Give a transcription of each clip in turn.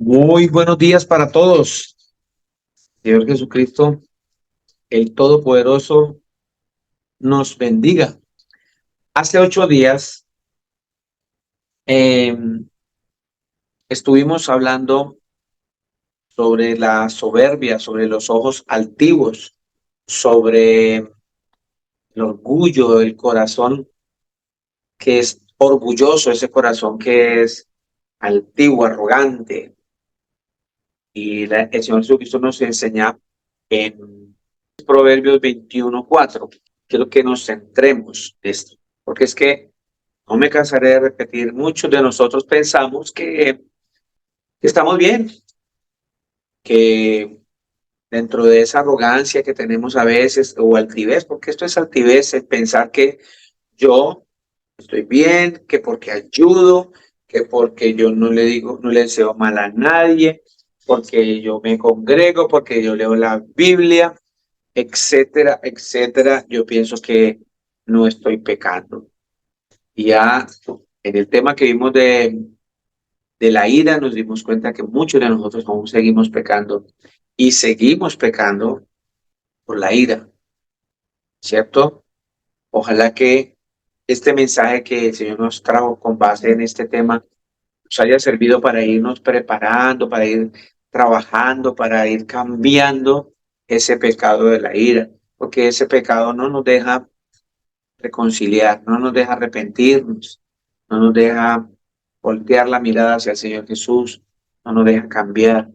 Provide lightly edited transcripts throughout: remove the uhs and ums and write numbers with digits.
Muy buenos días para todos. Señor Jesucristo, el Todopoderoso, nos bendiga. Hace 8 días eh, estuvimos hablando sobre la soberbia, sobre los ojos altivos, sobre el orgullo, el corazón que es orgulloso, ese corazón que es altivo, arrogante. El Señor Jesucristo nos enseña en Proverbios 21:4. Quiero que nos centremos en esto, porque es que no me cansaré de repetir, muchos de nosotros pensamos que estamos bien, que dentro de esa arrogancia que tenemos a veces, o altivez, porque esto es altivez, es pensar que yo estoy bien, que porque ayudo, que porque yo no le digo, no le deseo mal a nadie, porque yo me congrego, porque yo leo la Biblia, etcétera, etcétera. Yo pienso que no estoy pecando. Y ya en el tema que vimos de la ira, nos dimos cuenta que muchos de nosotros aún seguimos pecando y seguimos pecando por la ira, ¿cierto? Ojalá que este mensaje que el Señor nos trajo con base en este tema nos haya servido para irnos preparando, para ir trabajando, para ir cambiando ese pecado de la ira, porque ese pecado no nos deja reconciliar, no nos deja arrepentirnos, no nos deja voltear la mirada hacia el Señor Jesús, no nos deja cambiar.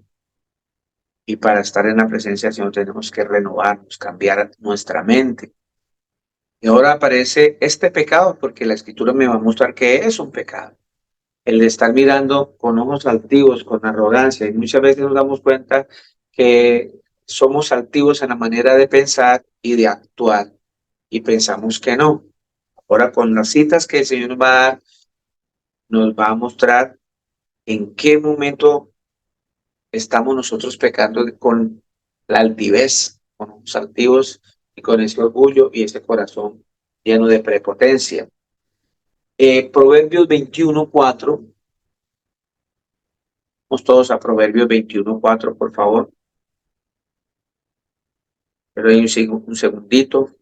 Y para estar en la presencia del Señor tenemos que renovarnos, cambiar nuestra mente. Y ahora aparece este pecado, porque la Escritura me va a mostrar que es un pecado. El de estar mirando con ojos altivos, con arrogancia. Y muchas veces nos damos cuenta que somos altivos en la manera de pensar y de actuar. Y pensamos que no. Ahora, con las citas que el Señor nos va a dar, nos va a mostrar en qué momento estamos nosotros pecando con la altivez, con los altivos y con ese orgullo y ese corazón lleno de prepotencia. Proverbios 21:4. Vamos todos a Proverbios 21:4, por favor. Pero hay un segundito.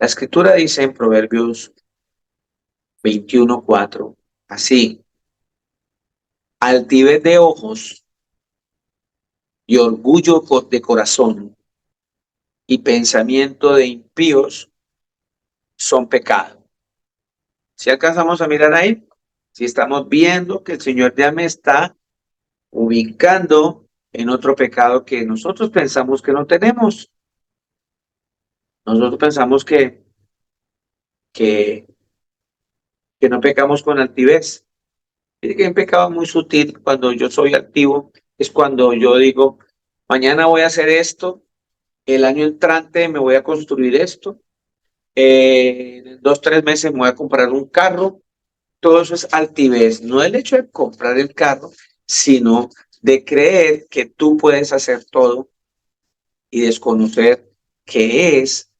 La escritura dice en Proverbios 21:4, así: altivez de ojos y orgullo de corazón y pensamiento de impíos son pecado. Si alcanzamos a mirar ahí, si estamos viendo que el Señor ya me está ubicando en otro pecado que nosotros pensamos que no tenemos. Nosotros pensamos que, que no pecamos con altivez. Dice que hay un pecado muy sutil cuando yo soy activo, es cuando yo digo, mañana voy a hacer esto, el año entrante me voy a construir esto, en 2, 3 meses me voy a comprar un carro. Todo eso es altivez, no el hecho de comprar el carro, sino de creer que tú puedes hacer todo y desconocer que es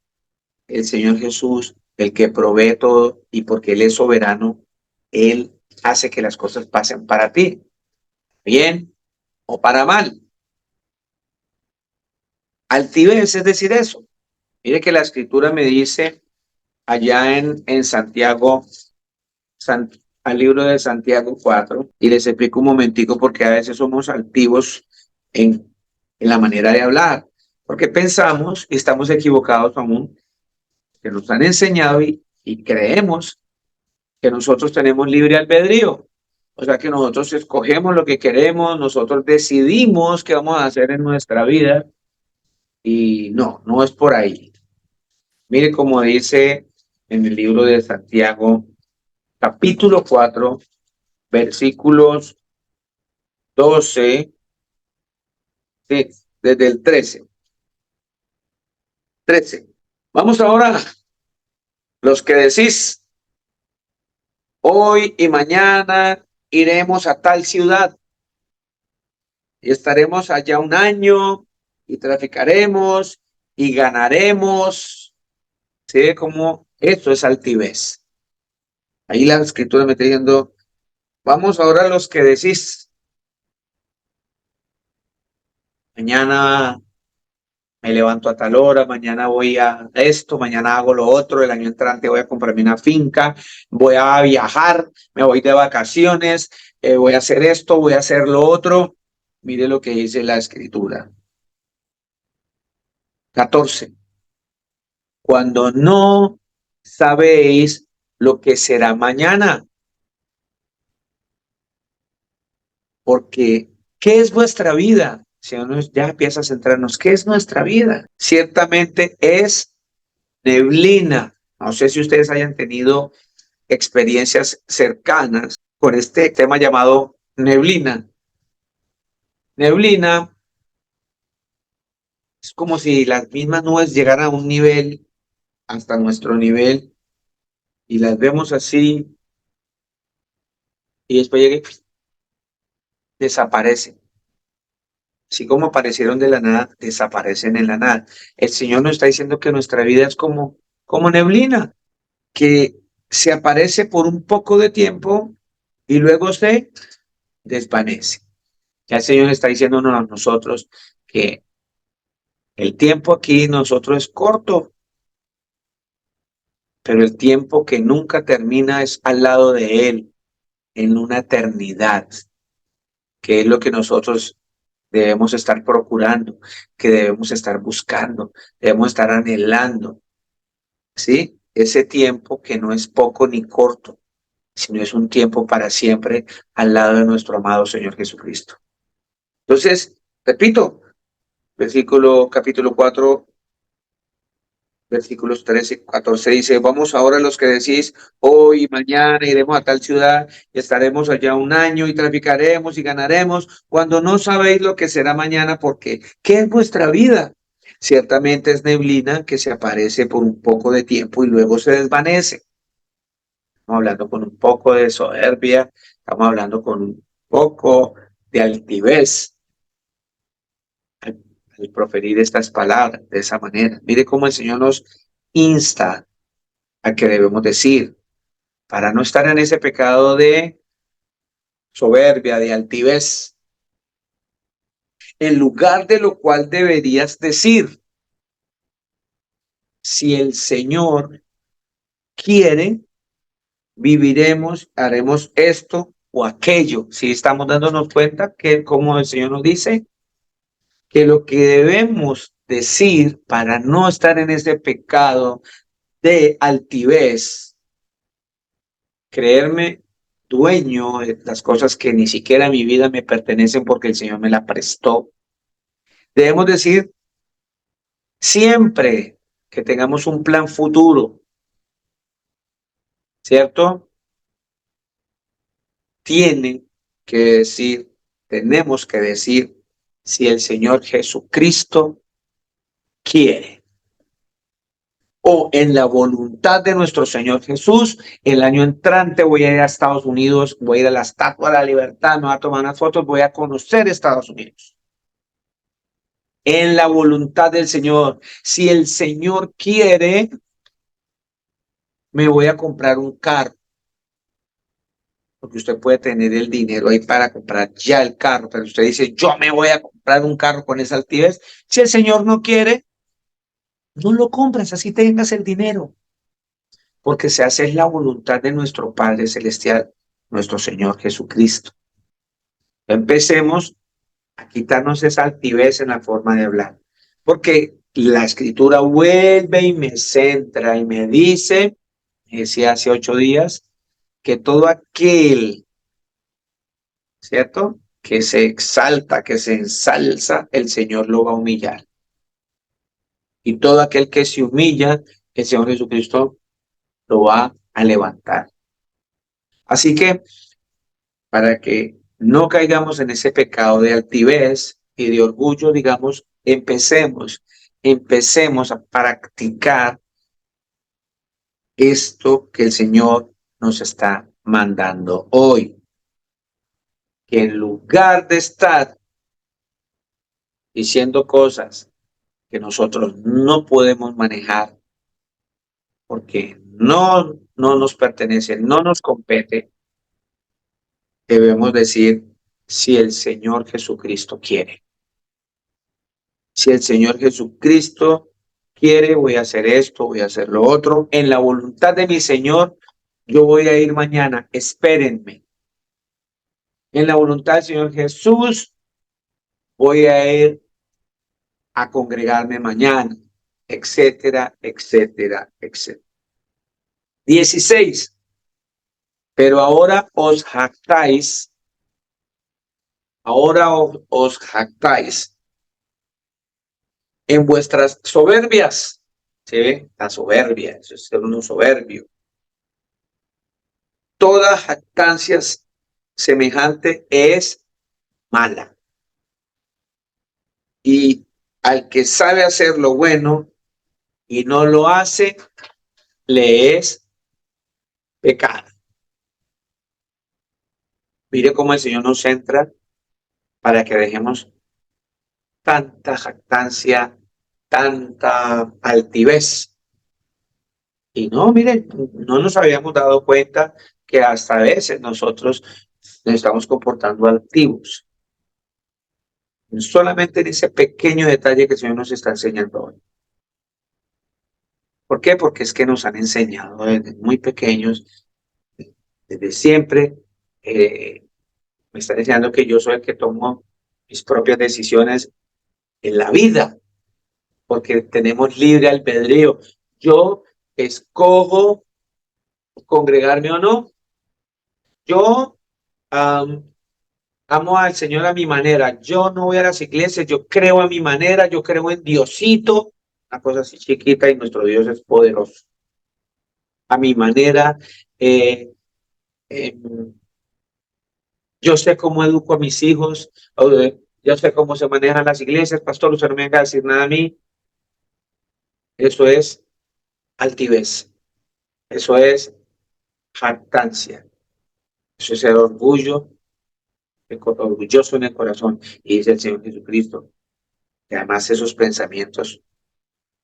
el Señor Jesús el que provee todo, y porque Él es soberano, Él hace que las cosas pasen para ti, bien o para mal. Altivez es decir eso. Mire que la escritura me dice allá en Santiago, San, al libro de Santiago 4, y les explico un momentico porque a veces somos altivos en la manera de hablar, porque pensamos y estamos equivocados aún, que nos han enseñado y creemos que nosotros tenemos libre albedrío. O sea que nosotros escogemos lo que queremos, nosotros decidimos qué vamos a hacer en nuestra vida, y no, no es por ahí. Mire como dice en el libro de Santiago, capítulo 4, versículos 12, sí, desde el 13. Vamos ahora, los que decís, hoy y mañana iremos a tal ciudad y estaremos allá un año y traficaremos y ganaremos. ¿Se ve cómo eso es altivez? Ahí la escritura me está diciendo, vamos ahora los que decís, Mañana me levanto a tal hora, mañana voy a esto, mañana hago lo otro, el año entrante voy a comprarme una finca, voy a viajar, me voy de vacaciones, voy a hacer esto, voy a hacer lo otro. Mire lo que dice la escritura. 14. Cuando no sabéis lo que será mañana, porque ¿qué es vuestra vida? Si uno ya empieza a centrarnos, ¿qué es nuestra vida? Ciertamente es neblina. No sé si ustedes hayan tenido experiencias cercanas con este tema llamado neblina. Neblina es como si las mismas nubes llegaran a un nivel, hasta nuestro nivel, y las vemos así, y después llega y desaparecen. Así como aparecieron de la nada, desaparecen en la nada. El Señor nos está diciendo que nuestra vida es como neblina, que se aparece por un poco de tiempo y luego se desvanece. Ya el Señor está diciéndonos a nosotros que el tiempo aquí nosotros es corto, pero el tiempo que nunca termina es al lado de Él, en una eternidad, que es lo que nosotros debemos estar procurando, que debemos estar buscando, debemos estar anhelando, ¿sí? Ese tiempo que no es poco ni corto, sino es un tiempo para siempre al lado de nuestro amado Señor Jesucristo. Entonces, repito, capítulo 4, versículos 13 y 14 dice, vamos ahora los que decís, hoy, mañana iremos a tal ciudad y estaremos allá un año y traficaremos y ganaremos, cuando no sabéis lo que será mañana, porque ¿qué es vuestra vida? Ciertamente es neblina que se aparece por un poco de tiempo y luego se desvanece. Estamos hablando con un poco de soberbia, estamos hablando con un poco de altivez al proferir estas palabras de esa manera. Mire cómo el Señor nos insta a que debemos decir, para no estar en ese pecado de soberbia, de altivez, en lugar de lo cual deberías decir, si el Señor quiere, viviremos, haremos esto o aquello. Si estamos dándonos cuenta que, como el Señor nos dice, que lo que debemos decir para no estar en ese pecado de altivez, creerme dueño de las cosas que ni siquiera a mi vida me pertenecen porque el Señor me la prestó. Debemos decir siempre que tengamos un plan futuro, ¿cierto? Tiene que decir, tenemos que decir, si el Señor Jesucristo quiere. O en la voluntad de nuestro Señor Jesús, el año entrante voy a ir a Estados Unidos, voy a ir a la Estatua de la Libertad, me voy a tomar unas fotos, voy a conocer Estados Unidos. En la voluntad del Señor. Si el Señor quiere, me voy a comprar un carro, porque usted puede tener el dinero ahí para comprar ya el carro, pero usted dice, yo me voy a comprar un carro con esa altivez. Si el Señor no quiere, no lo compras, así tengas el dinero, porque se hace la voluntad de nuestro Padre Celestial, nuestro Señor Jesucristo. Empecemos a quitarnos esa altivez en la forma de hablar, porque la Escritura vuelve y me centra y me dice, decía hace 8 días, que todo aquel, ¿cierto? Que se exalta, que se ensalza, el Señor lo va a humillar. Y todo aquel que se humilla, el Señor Jesucristo lo va a levantar. Así que para que no caigamos en ese pecado de altivez y de orgullo, digamos, empecemos a practicar esto que el Señor nos está mandando hoy. Que en lugar de estar diciendo cosas que nosotros no podemos manejar porque no nos pertenece, no nos compete, debemos decir si el Señor Jesucristo quiere. Si el Señor Jesucristo quiere, voy a hacer esto, voy a hacer lo otro. En la voluntad de mi Señor, yo voy a ir mañana. Espérenme. En la voluntad del Señor Jesús, voy a ir a congregarme mañana, etcétera, etcétera, etcétera. 16. Pero ahora os jactáis en vuestras soberbias. ¿Se ve? La soberbia, eso es ser uno soberbio. Toda jactancia semejante es mala. Y al que sabe hacer lo bueno y no lo hace, le es pecado. Mire cómo el Señor nos centra para que dejemos tanta jactancia, tanta altivez. Y no, miren, no nos habíamos dado cuenta que hasta a veces nosotros nos estamos comportando altivos. Solamente en ese pequeño detalle que el Señor nos está enseñando hoy. ¿Por qué? Porque es que nos han enseñado desde muy pequeños, desde siempre. Me están enseñando que yo soy el que tomo mis propias decisiones en la vida, porque tenemos libre albedrío. Yo escojo congregarme o no. Yo amo al Señor a mi manera. Yo no voy a las iglesias, yo creo a mi manera, yo creo en Diosito, una cosa así chiquita, y nuestro Dios es poderoso. A mi manera, eh, eh, yo sé cómo educo a mis hijos, yo sé cómo se manejan las iglesias, pastor, usted no me venga a decir nada a mí. Eso es altivez, eso es jactancia, eso es el orgullo, orgulloso en el corazón. Y dice el Señor Jesucristo, que además esos pensamientos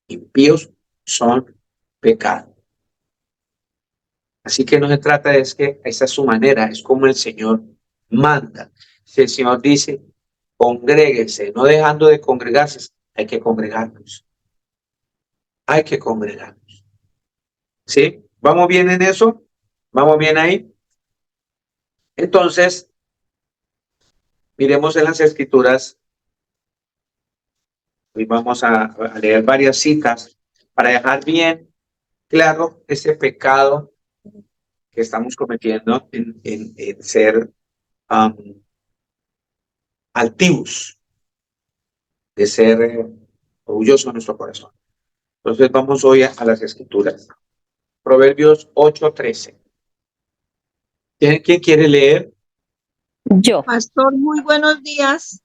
impíos son pecado. Así que no se trata de que esa es su manera, es como el Señor manda. Si el Señor dice, congréguense, no dejando de congregarse, hay que congregarnos. Hay que congregarnos. ¿Sí? ¿Vamos bien en eso? ¿Vamos bien ahí? Entonces, miremos en las Escrituras. Hoy vamos a leer varias citas para dejar bien claro ese pecado que estamos cometiendo en ser altivos, de ser orgulloso en nuestro corazón. Entonces vamos hoy a las Escrituras. Proverbios 8:13. ¿Quién quiere leer? Yo. Pastor, muy buenos días.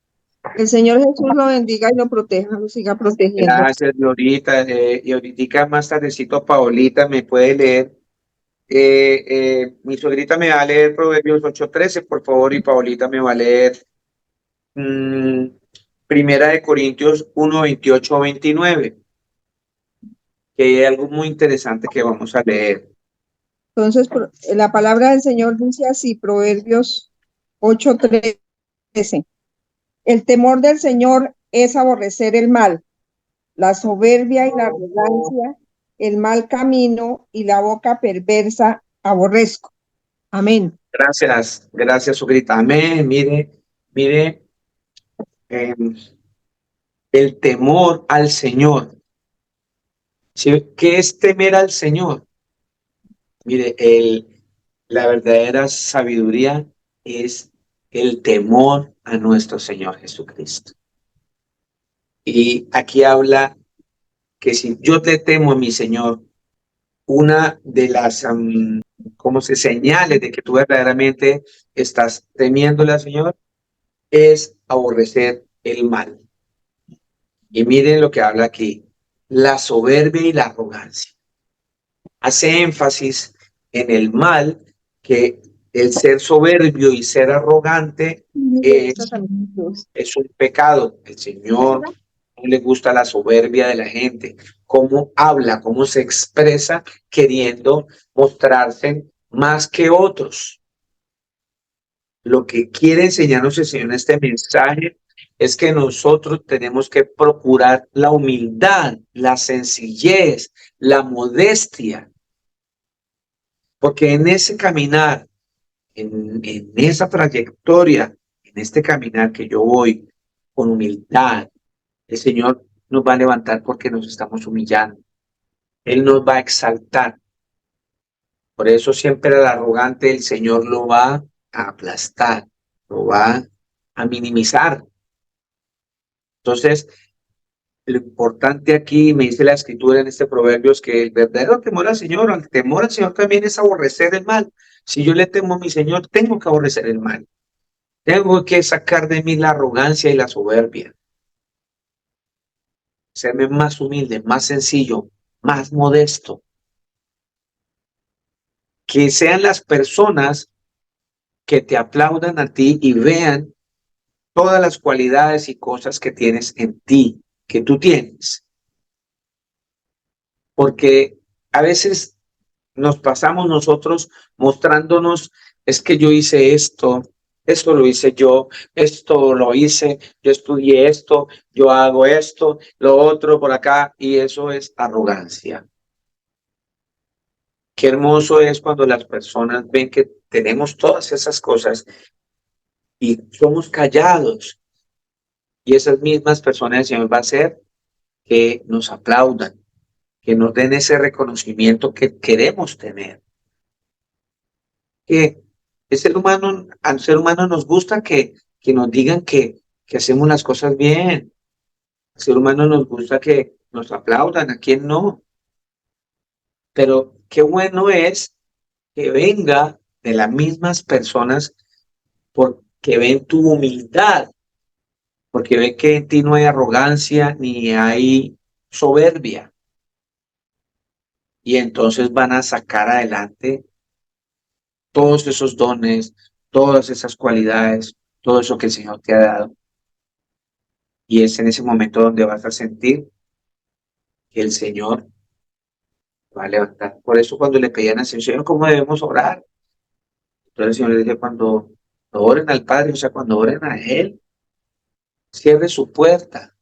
El Señor Jesús lo bendiga y lo proteja, lo siga protegiendo. Gracias, Glorita. Y ahorita más tardecito, Paolita me puede leer. Mi suegrita me va a leer Proverbios 8:13, por favor, y Paolita me va a leer Primera de Corintios 1:28-29, que hay algo muy interesante que vamos a leer. Entonces, la palabra del Señor dice así, Proverbios 8:13. El temor del Señor es aborrecer el mal, la soberbia y la arrogancia, el mal camino y la boca perversa aborrezco. Amén. Gracias, suegrita. Amén. Mire, el temor al Señor. ¿Sí? ¿Qué es temer al Señor? Mire, la verdadera sabiduría es el temor a nuestro Señor Jesucristo. Y aquí habla que si yo te temo a mi Señor, una de las ¿cómo se señales de que tú verdaderamente estás temiéndole al Señor es aborrecer el mal. Y miren lo que habla aquí, la soberbia y la arrogancia. Hace énfasis en el mal, que el ser soberbio y ser arrogante es un pecado. El Señor no le gusta la soberbia de la gente, cómo habla, cómo se expresa queriendo mostrarse más que otros. Lo que quiere enseñarnos el Señor en este mensaje es que nosotros tenemos que procurar la humildad, la sencillez, la modestia, porque en ese caminar, en esa trayectoria, en este caminar que yo voy con humildad, el Señor nos va a levantar porque nos estamos humillando. Él nos va a exaltar. Por eso siempre al arrogante el Señor lo va a aplastar, lo va a minimizar. Entonces, lo importante aquí, me dice la escritura en este proverbio, es que el verdadero temor al Señor, el temor al Señor también es aborrecer el mal. Si yo le temo a mi Señor, tengo que aborrecer el mal. Tengo que sacar de mí la arrogancia y la soberbia. Serme más humilde, más sencillo, más modesto. Que sean las personas que te aplaudan a ti y vean todas las cualidades y cosas que tienes en ti, que tú tienes. Porque a veces nos pasamos nosotros mostrándonos, es que yo hice esto lo hice yo, esto lo hice, yo estudié esto, yo hago esto, lo otro por acá, y eso es arrogancia. Qué hermoso es cuando las personas ven que tenemos todas esas cosas y somos callados, y esas mismas personas el Señor va a hacer que nos aplaudan, que nos den ese reconocimiento que queremos tener. Que al ser humano nos gusta que nos digan que hacemos las cosas bien. Al ser humano nos gusta que nos aplaudan, ¿a quién no? Pero qué bueno es que venga de las mismas personas porque ven tu humildad, porque ven que en ti no hay arrogancia ni hay soberbia. Y entonces van a sacar adelante todos esos dones, todas esas cualidades, todo eso que el Señor te ha dado. Y es en ese momento donde vas a sentir que el Señor va a levantar. Por eso cuando le pedían al Señor, ¿cómo debemos orar? Entonces el Señor les dice, cuando oren al Padre, o sea, cuando oren a Él, cierre su puerta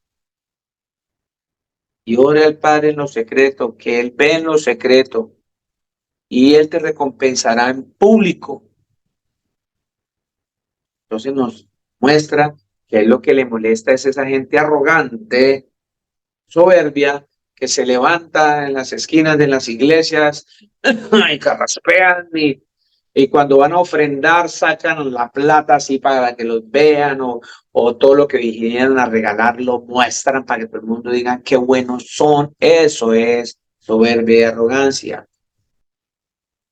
y ore al Padre en lo secreto, que Él ve en lo secreto y Él te recompensará en público. Entonces nos muestra que a Él lo que le molesta es esa gente arrogante, soberbia, que se levanta en las esquinas de las iglesias y carraspean y cuando van a ofrendar sacan la plata así para que los vean o todo lo que vinieron a regalar lo muestran para que todo el mundo diga qué buenos son. Eso es soberbia y arrogancia.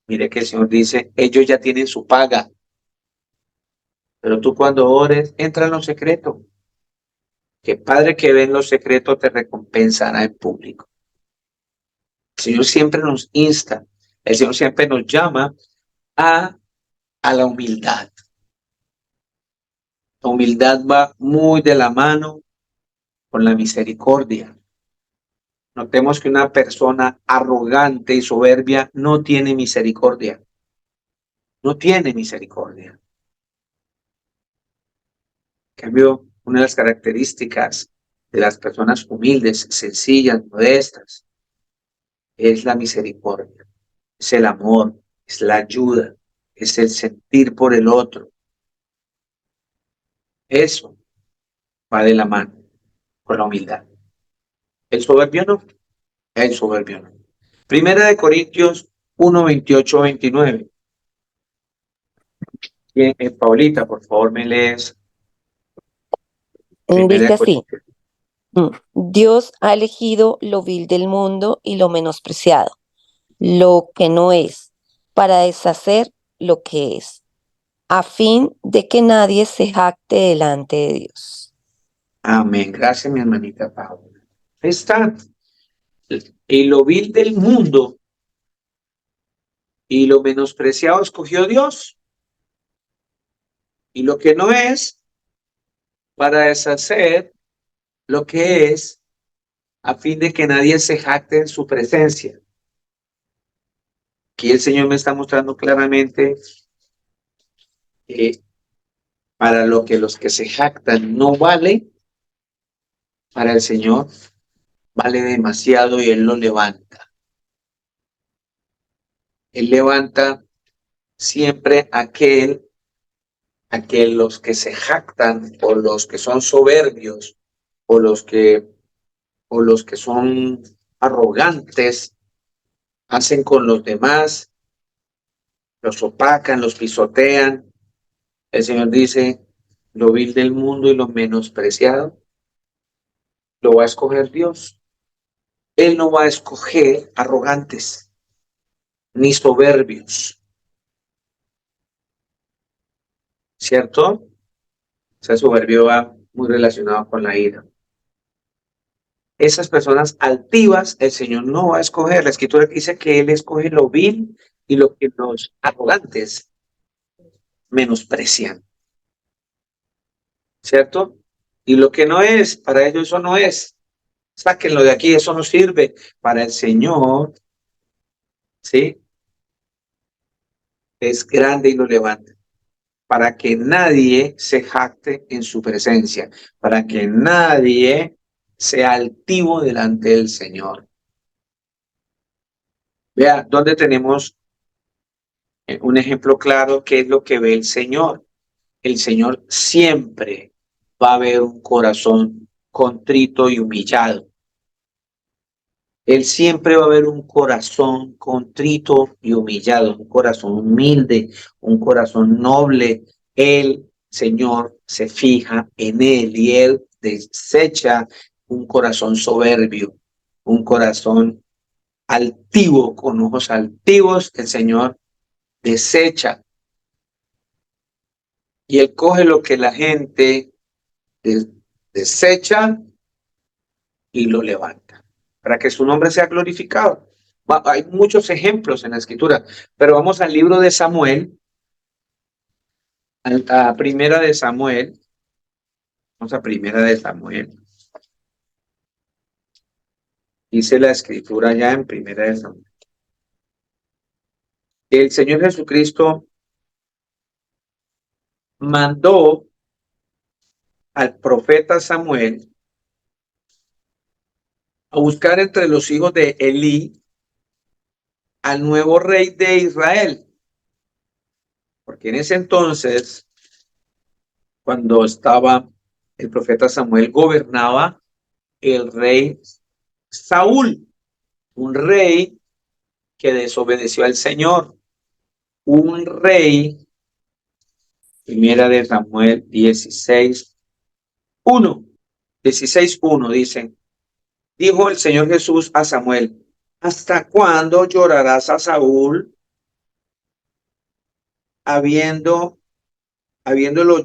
Mire que el Señor dice, ellos ya tienen su paga, pero tú cuando ores, entra en lo secreto. Que Padre que ve en lo secreto te recompensará en público. El Señor siempre nos insta, el Señor siempre nos llama a la humildad. La humildad va muy de la mano con la misericordia. Notemos que una persona arrogante y soberbia no tiene misericordia. No tiene misericordia. En cambio, una de las características de las personas humildes, sencillas, modestas, es la misericordia, es el amor, es la ayuda, es el sentir por el otro. Eso va de la mano con la humildad. El soberbio no, el soberbio no. Primera de Corintios 1, 28, 29. Bien, Paulita, por favor, me lees. Primera Dice de así, Corintios. Dios ha elegido lo vil del mundo y lo menospreciado, lo que no es, para deshacer lo que es, a fin de que nadie se jacte delante de Dios. Amén. Gracias, mi hermanita Paula. Ahí está. Y lo vil del mundo y lo menospreciado escogió Dios. Y lo que no es, para deshacer lo que es, a fin de que nadie se jacte en su presencia. Aquí el Señor me está mostrando claramente que para lo que los que se jactan no vale, para el Señor vale demasiado y Él lo levanta. Él levanta siempre a que los que se jactan o los que son soberbios o los que son arrogantes hacen con los demás, los opacan, los pisotean. El Señor dice, lo vil del mundo y lo menospreciado lo va a escoger Dios. Él no va a escoger arrogantes ni soberbios, ¿cierto? Ese soberbio va muy relacionado con la ira. Esas personas altivas, el Señor no va a escoger. La Escritura dice que Él escoge lo vil y lo que los arrogantes menosprecian, ¿cierto? Y lo que no es, para ellos eso no es. Sáquenlo de aquí, eso no sirve. Para el Señor, ¿sí? Es grande y lo levanta. Para que nadie se jacte en su presencia, para que nadie sea altivo delante del Señor. Vea, ¿dónde tenemos un ejemplo claro? ¿Qué es lo que ve el Señor? El Señor siempre va a ver un corazón contrito y humillado. Él siempre va a ver un corazón contrito y humillado, un corazón humilde, un corazón noble. El Señor se fija en él y Él desecha un corazón soberbio, un corazón altivo, con ojos altivos. El Señor desecha y Él coge lo que la gente desecha y lo levanta, para que su nombre sea glorificado. Hay muchos ejemplos en la Escritura, pero vamos al libro de Samuel, a Primera de Samuel. Vamos a Primera de Samuel. Dice la Escritura ya en Primera de Samuel. El Señor Jesucristo mandó al profeta Samuel a buscar entre los hijos de Elí al nuevo rey de Israel, porque en ese entonces, cuando estaba el profeta Samuel, gobernaba el rey Saúl, un rey que desobedeció al Señor, un rey. Primera de Samuel 16:1. 16:1 dice, dijo el Señor Jesús a Samuel, ¿hasta cuándo llorarás a Saúl, habiéndolo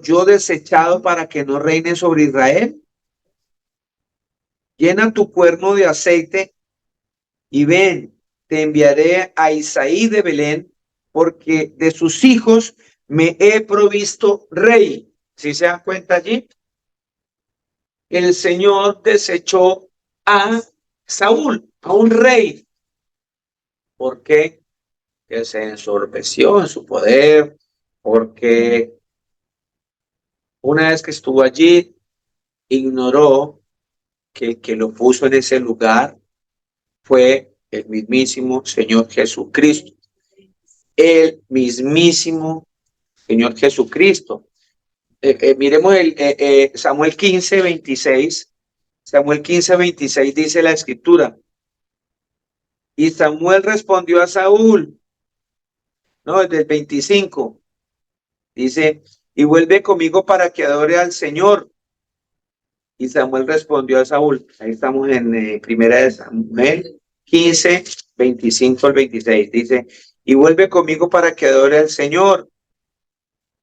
yo desechado para que no reine sobre Israel? Llena tu cuerno de aceite y ven, te enviaré a Isaí de Belén, porque de sus hijos me he provisto rey. ¿Sí se dan cuenta allí? El Señor desechó a Saúl, a un rey. ¿Por qué? Que se ensorpeció en su poder, porque una vez que estuvo allí, ignoró que el que lo puso en ese lugar fue el mismísimo Señor Jesucristo. El mismísimo Señor Jesucristo. Miremos Samuel 15:26. Samuel 15:26 dice la Escritura. Y Samuel respondió a Saúl, no, desde el 25, dice, y vuelve conmigo para que adore al Señor. Y Samuel respondió a Saúl, ahí estamos en Primera de Samuel 15:25 al 26, dice, y vuelve conmigo para que adore al Señor.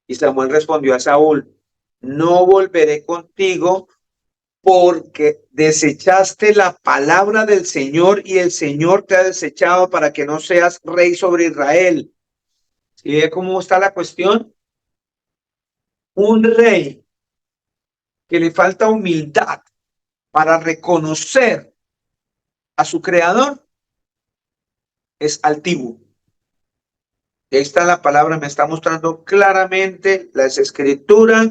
Y Samuel respondió a Saúl, no volveré contigo porque desechaste la palabra del Señor y el Señor te ha desechado para que no seas rey sobre Israel. ¿Sí ve cómo está la cuestión? Un rey que le falta humildad para reconocer a su creador es altivo. Ahí está la palabra, me está mostrando claramente las escrituras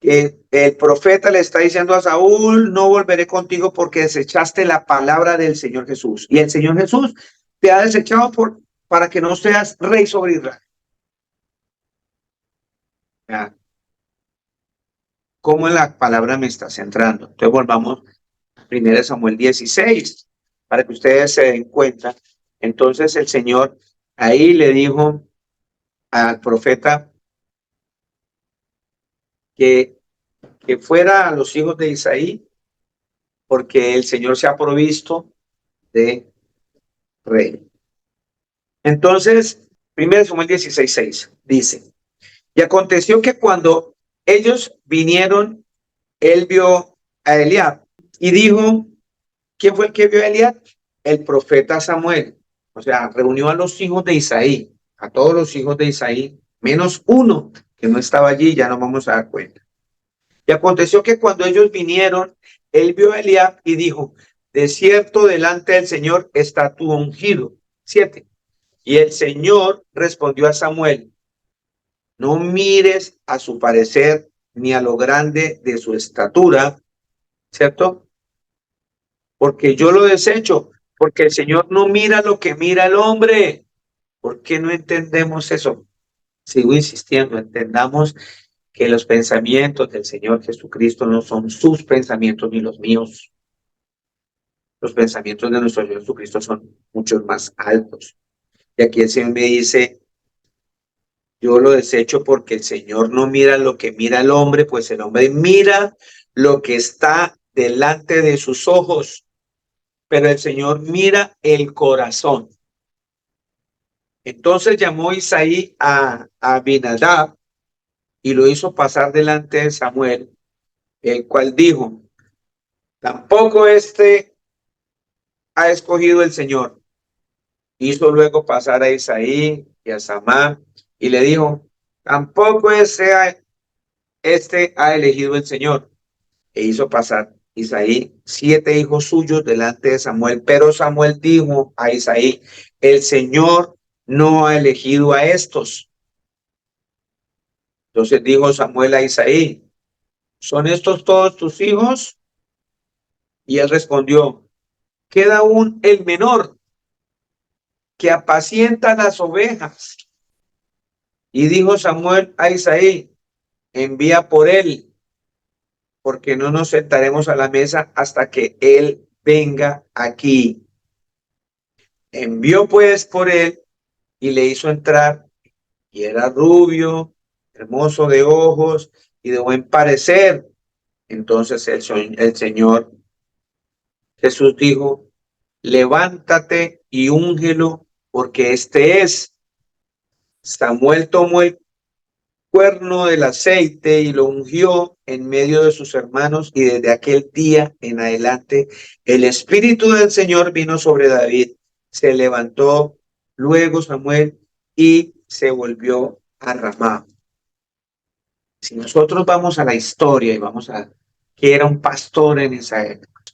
que el profeta le está diciendo a Saúl, no volveré contigo porque desechaste la palabra del Señor Jesús. Y el Señor Jesús te ha desechado para que no seas rey sobre Israel. Ya. ¿Cómo la palabra me está centrando? Entonces volvamos a 1 Samuel 16, para que ustedes se den cuenta. Entonces el Señor ahí le dijo al profeta que fuera a los hijos de Isaí, porque el Señor se ha provisto de rey. Entonces, 1 Samuel 16:6 dice, y aconteció que cuando ellos vinieron, él vio a Eliab y dijo, ¿quién fue el que vio a Eliab? El profeta Samuel. O sea, reunió a los hijos de Isaí, a todos los hijos de Isaí, menos uno que no estaba allí, ya nos vamos a dar cuenta. Y aconteció que cuando ellos vinieron, él vio a Eliab y dijo, de cierto delante del Señor está tu ungido. 7. Y el Señor respondió a Samuel, no mires a su parecer ni a lo grande de su estatura, ¿cierto? Porque yo lo desecho, porque el Señor no mira lo que mira el hombre. ¿Por qué no entendemos eso? Sigo insistiendo, entendamos que los pensamientos del Señor Jesucristo no son sus pensamientos ni los míos. Los pensamientos de nuestro Señor Jesucristo son muchos más altos. Y aquí el Señor me dice, yo lo desecho porque el Señor no mira lo que mira el hombre, pues el hombre mira lo que está delante de sus ojos, pero el Señor mira el corazón. Entonces llamó Isaí a Abinadab y lo hizo pasar delante de Samuel, el cual dijo, tampoco este ha escogido el Señor. Hizo luego pasar a Isaí y a Samá y le dijo, tampoco este ha elegido el Señor. E hizo pasar Isaí 7 hijos suyos delante de Samuel, pero Samuel dijo a Isaí, el Señor no ha elegido a estos. Entonces dijo Samuel a Isaí, ¿son estos todos tus hijos? Y él respondió, queda aún el menor que apacienta las ovejas. Y dijo Samuel a Isaí, envía por él, porque no nos sentaremos a la mesa hasta que él venga aquí. Envió pues por él y le hizo entrar, y era rubio, hermoso de ojos y de buen parecer. Entonces el Señor Jesús dijo, levántate y úngelo, porque este es. Samuel tomó el cuerno del aceite y lo ungió en medio de sus hermanos, y desde aquel día en adelante el Espíritu del Señor vino sobre David. Se levantó luego Samuel y se volvió a Ramá. Si nosotros vamos a la historia y vamos a que era un pastor en esa época,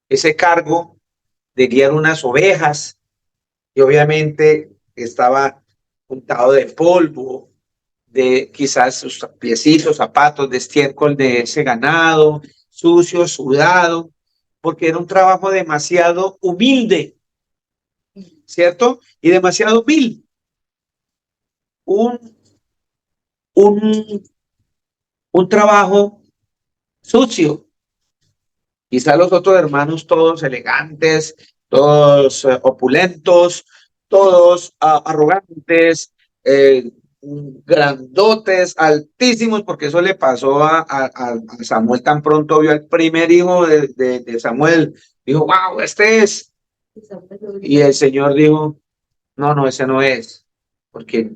ese cargo de guiar unas ovejas, y obviamente estaba untado de polvo, de quizás sus piecitos, zapatos de estiércol de ese ganado, sucio, sudado, porque era un trabajo demasiado humilde, ¿cierto? Y demasiado vil. Un, un trabajo sucio. Quizás los otros hermanos todos elegantes, todos opulentos, todos arrogantes, grandotes, altísimos, porque eso le pasó a Samuel tan pronto vio al primer hijo de Samuel. Dijo, wow, este es. Y el Señor dijo, no, no, ese no es, porque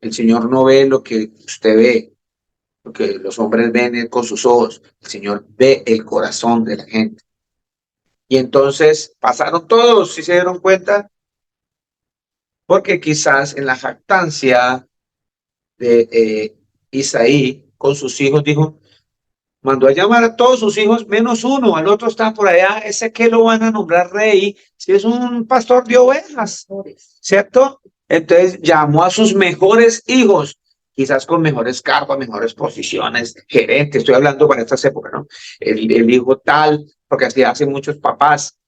el Señor no ve lo que usted ve, lo que los hombres ven con sus ojos. El Señor ve el corazón de la gente. Y entonces pasaron todos, si se dieron cuenta, porque quizás en la jactancia de Isaí con sus hijos dijo, mandó a llamar a todos sus hijos menos uno, al otro está por allá, ese que lo van a nombrar rey, si es un pastor de ovejas, ¿cierto? Entonces llamó a sus mejores hijos, quizás con mejores cargos, mejores posiciones, gerente, estoy hablando para estas épocas, ¿no? El hijo tal, porque así hacen muchos papás,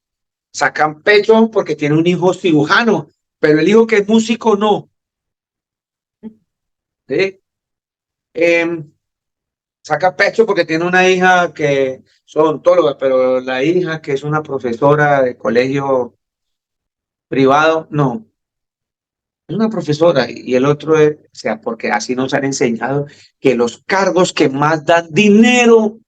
sacan pecho porque tiene un hijo cirujano, pero el hijo que es músico no. ¿Sí? Saca pecho porque tiene una hija que son odontóloga, pero la hija que es una profesora de colegio privado, no, es una profesora y el otro es, o sea, porque así nos han enseñado que los cargos que más dan dinero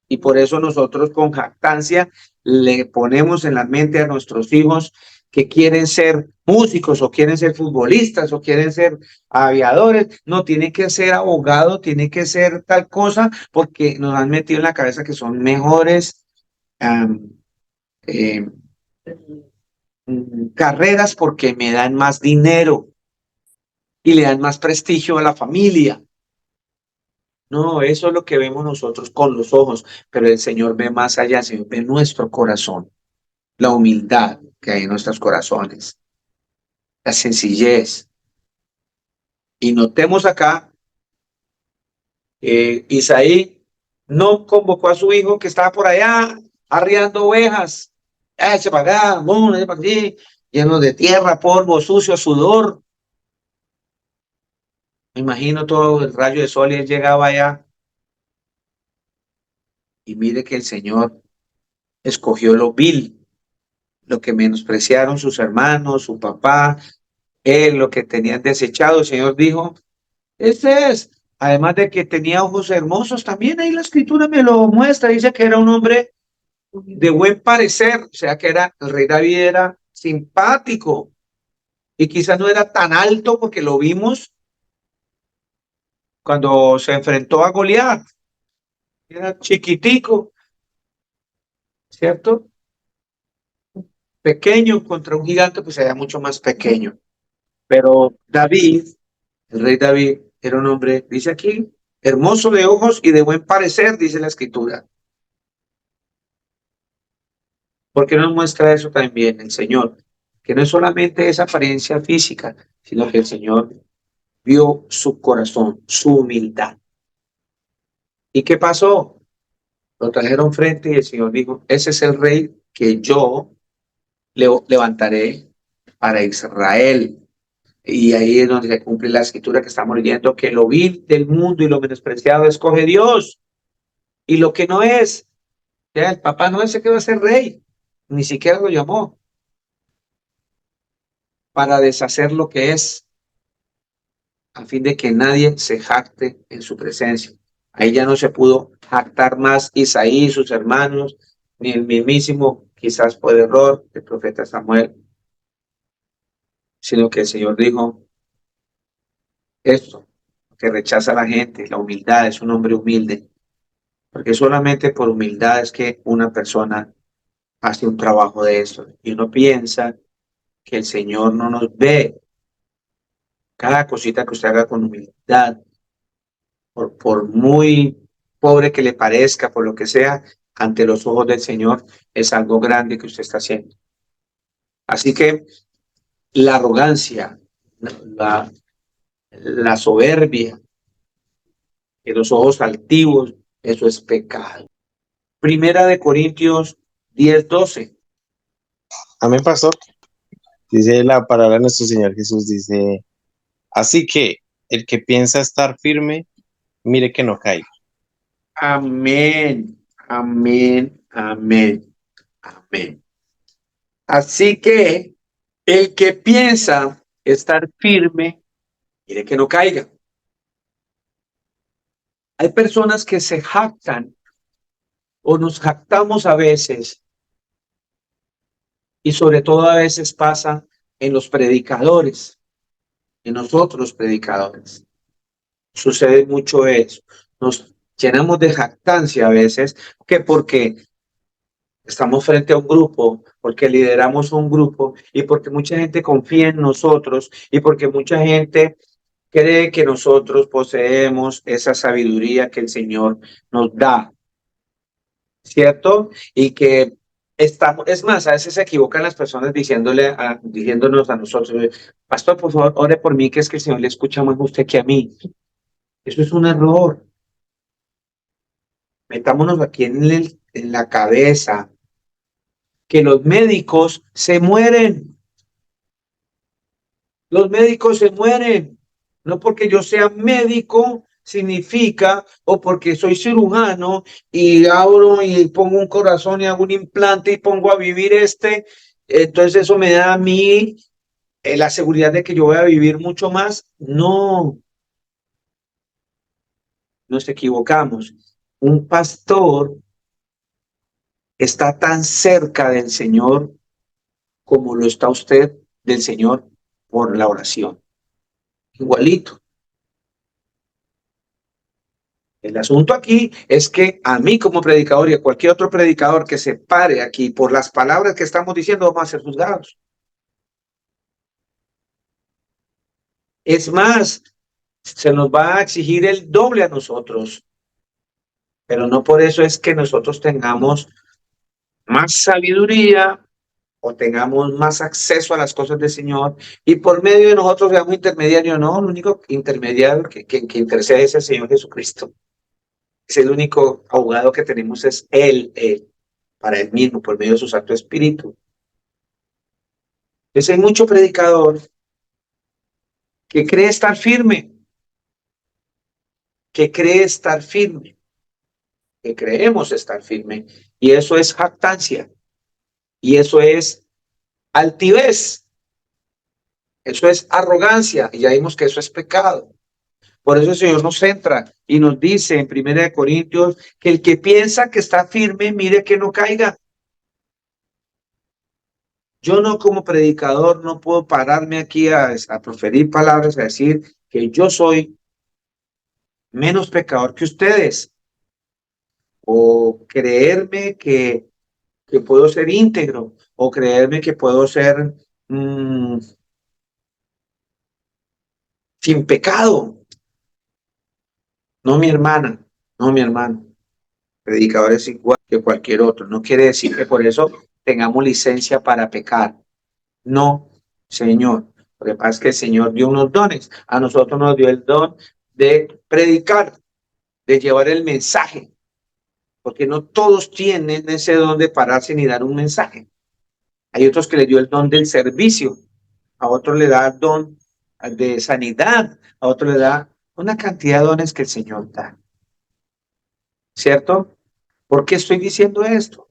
y por eso nosotros con jactancia le ponemos en la mente a nuestros hijos que quieren ser músicos o quieren ser futbolistas o quieren ser aviadores, no, tienen que ser abogados, tienen que ser tal cosa porque nos han metido en la cabeza que son mejores um, eh, carreras porque me dan más dinero y le dan más prestigio a la familia. No, eso es lo que vemos nosotros con los ojos, pero el Señor ve más allá, el Señor ve nuestro corazón, la humildad que hay en nuestros corazones, la sencillez. Y notemos acá, Isaí no convocó a su hijo que estaba por allá arriando ovejas. Eche para acá, eche para aquí, lleno de tierra, polvo, sucio, sudor. Me imagino todo el rayo de sol y él llegaba allá. Y mire que el Señor escogió lo vil, lo que menospreciaron sus hermanos, su papá, él, lo que tenían desechado. El Señor dijo, este es, además de que tenía ojos hermosos, también ahí la escritura me lo muestra, dice que era un hombre de buen parecer, o sea que era, el rey David era simpático y quizás no era tan alto porque lo vimos cuando se enfrentó a Goliat, era chiquitico, ¿cierto? Pequeño contra un gigante, pues era mucho más pequeño. Pero David, el rey David, era un hombre, dice aquí, hermoso de ojos y de buen parecer, dice la escritura. ¿Por qué nos muestra eso también el Señor? Que no es solamente esa apariencia física, sino que el Señor vio su corazón, su humildad. ¿Y qué pasó? Lo trajeron frente y el Señor dijo, ese es el rey que yo levantaré para Israel. Y ahí es donde se cumple la escritura que estamos leyendo, que lo vil del mundo y lo menospreciado escoge Dios. Y lo que no es, ya el papá no es el que va a ser rey, ni siquiera lo llamó para deshacer lo que es, a fin de que nadie se jacte en su presencia. Ahí ya no se pudo jactar más Isaí y sus hermanos, ni el mismísimo, quizás por error, el profeta Samuel, sino que el Señor dijo esto, que rechaza a la gente, la humildad, es un hombre humilde, porque solamente por humildad es que una persona hace un trabajo de eso. Y uno piensa que el Señor no nos ve cada cosita que usted haga con humildad, por muy pobre que le parezca, por lo que sea, ante los ojos del Señor es algo grande que usted está haciendo. Así que la arrogancia, la, la soberbia, y los ojos altivos, eso es pecado. Primera de Corintios 10:12. Amén, pastor. Dice la palabra de nuestro Señor Jesús, dice, así que el que piensa estar firme, mire que no caiga. Amén, amén, amén, amén. Así que el que piensa estar firme, mire que no caiga. Hay personas que se jactan o nos jactamos a veces y sobre todo a veces pasa en los predicadores, en nosotros los predicadores. Sucede mucho eso. Nos llenamos de jactancia a veces, que porque estamos frente a un grupo, porque lideramos un grupo y porque mucha gente confía en nosotros y porque mucha gente cree que nosotros poseemos esa sabiduría que el Señor nos da, ¿cierto? Y que Es más, a veces se equivocan las personas diciéndonos a nosotros, pastor, por favor, ore por mí, que es que el Señor le escucha más a usted que a mí. Eso es un error. Metámonos aquí en la cabeza que los médicos se mueren. Los médicos se mueren. No porque yo sea médico significa, o porque soy cirujano y abro y pongo un corazón y hago un implante y pongo a vivir entonces eso me da a mí la seguridad de que yo voy a vivir mucho más. No, nos equivocamos. Un pastor está tan cerca del Señor como lo está usted del Señor por la oración. Igualito. El asunto aquí es que a mí como predicador y a cualquier otro predicador que se pare aquí por las palabras que estamos diciendo, vamos a ser juzgados. Es más, se nos va a exigir el doble a nosotros, pero no por eso es que nosotros tengamos más sabiduría o tengamos más acceso a las cosas del Señor y por medio de nosotros seamos intermediarios. No, el único intermediario que intercede es el Señor Jesucristo. Es el único abogado que tenemos, es Él, para Él mismo, por medio de su Santo Espíritu. Entonces hay mucho predicador que cree estar firme, que cree estar firme, que creemos estar firme, y eso es jactancia, y eso es altivez, eso es arrogancia, y ya vimos que eso es pecado. Por eso el Señor nos centra y nos dice en 1 Corintios que el que piensa que está firme, mire que no caiga. Yo no, como predicador, no puedo pararme aquí a proferir palabras, a decir que yo soy menos pecador que ustedes, o creerme que puedo ser íntegro, o creerme que puedo ser mm, sin pecado. No, mi hermana, no, mi hermano. Predicador es igual que cualquier otro. No quiere decir que por eso tengamos licencia para pecar. No, Señor. Lo que pasa es que el Señor dio unos dones. A nosotros nos dio el don de predicar, de llevar el mensaje, porque no todos tienen ese don de pararse ni dar un mensaje. Hay otros que le dio el don del servicio, a otros le da el don de sanidad, a otros le da una cantidad de dones que el Señor da. ¿Cierto? ¿Por qué estoy diciendo esto?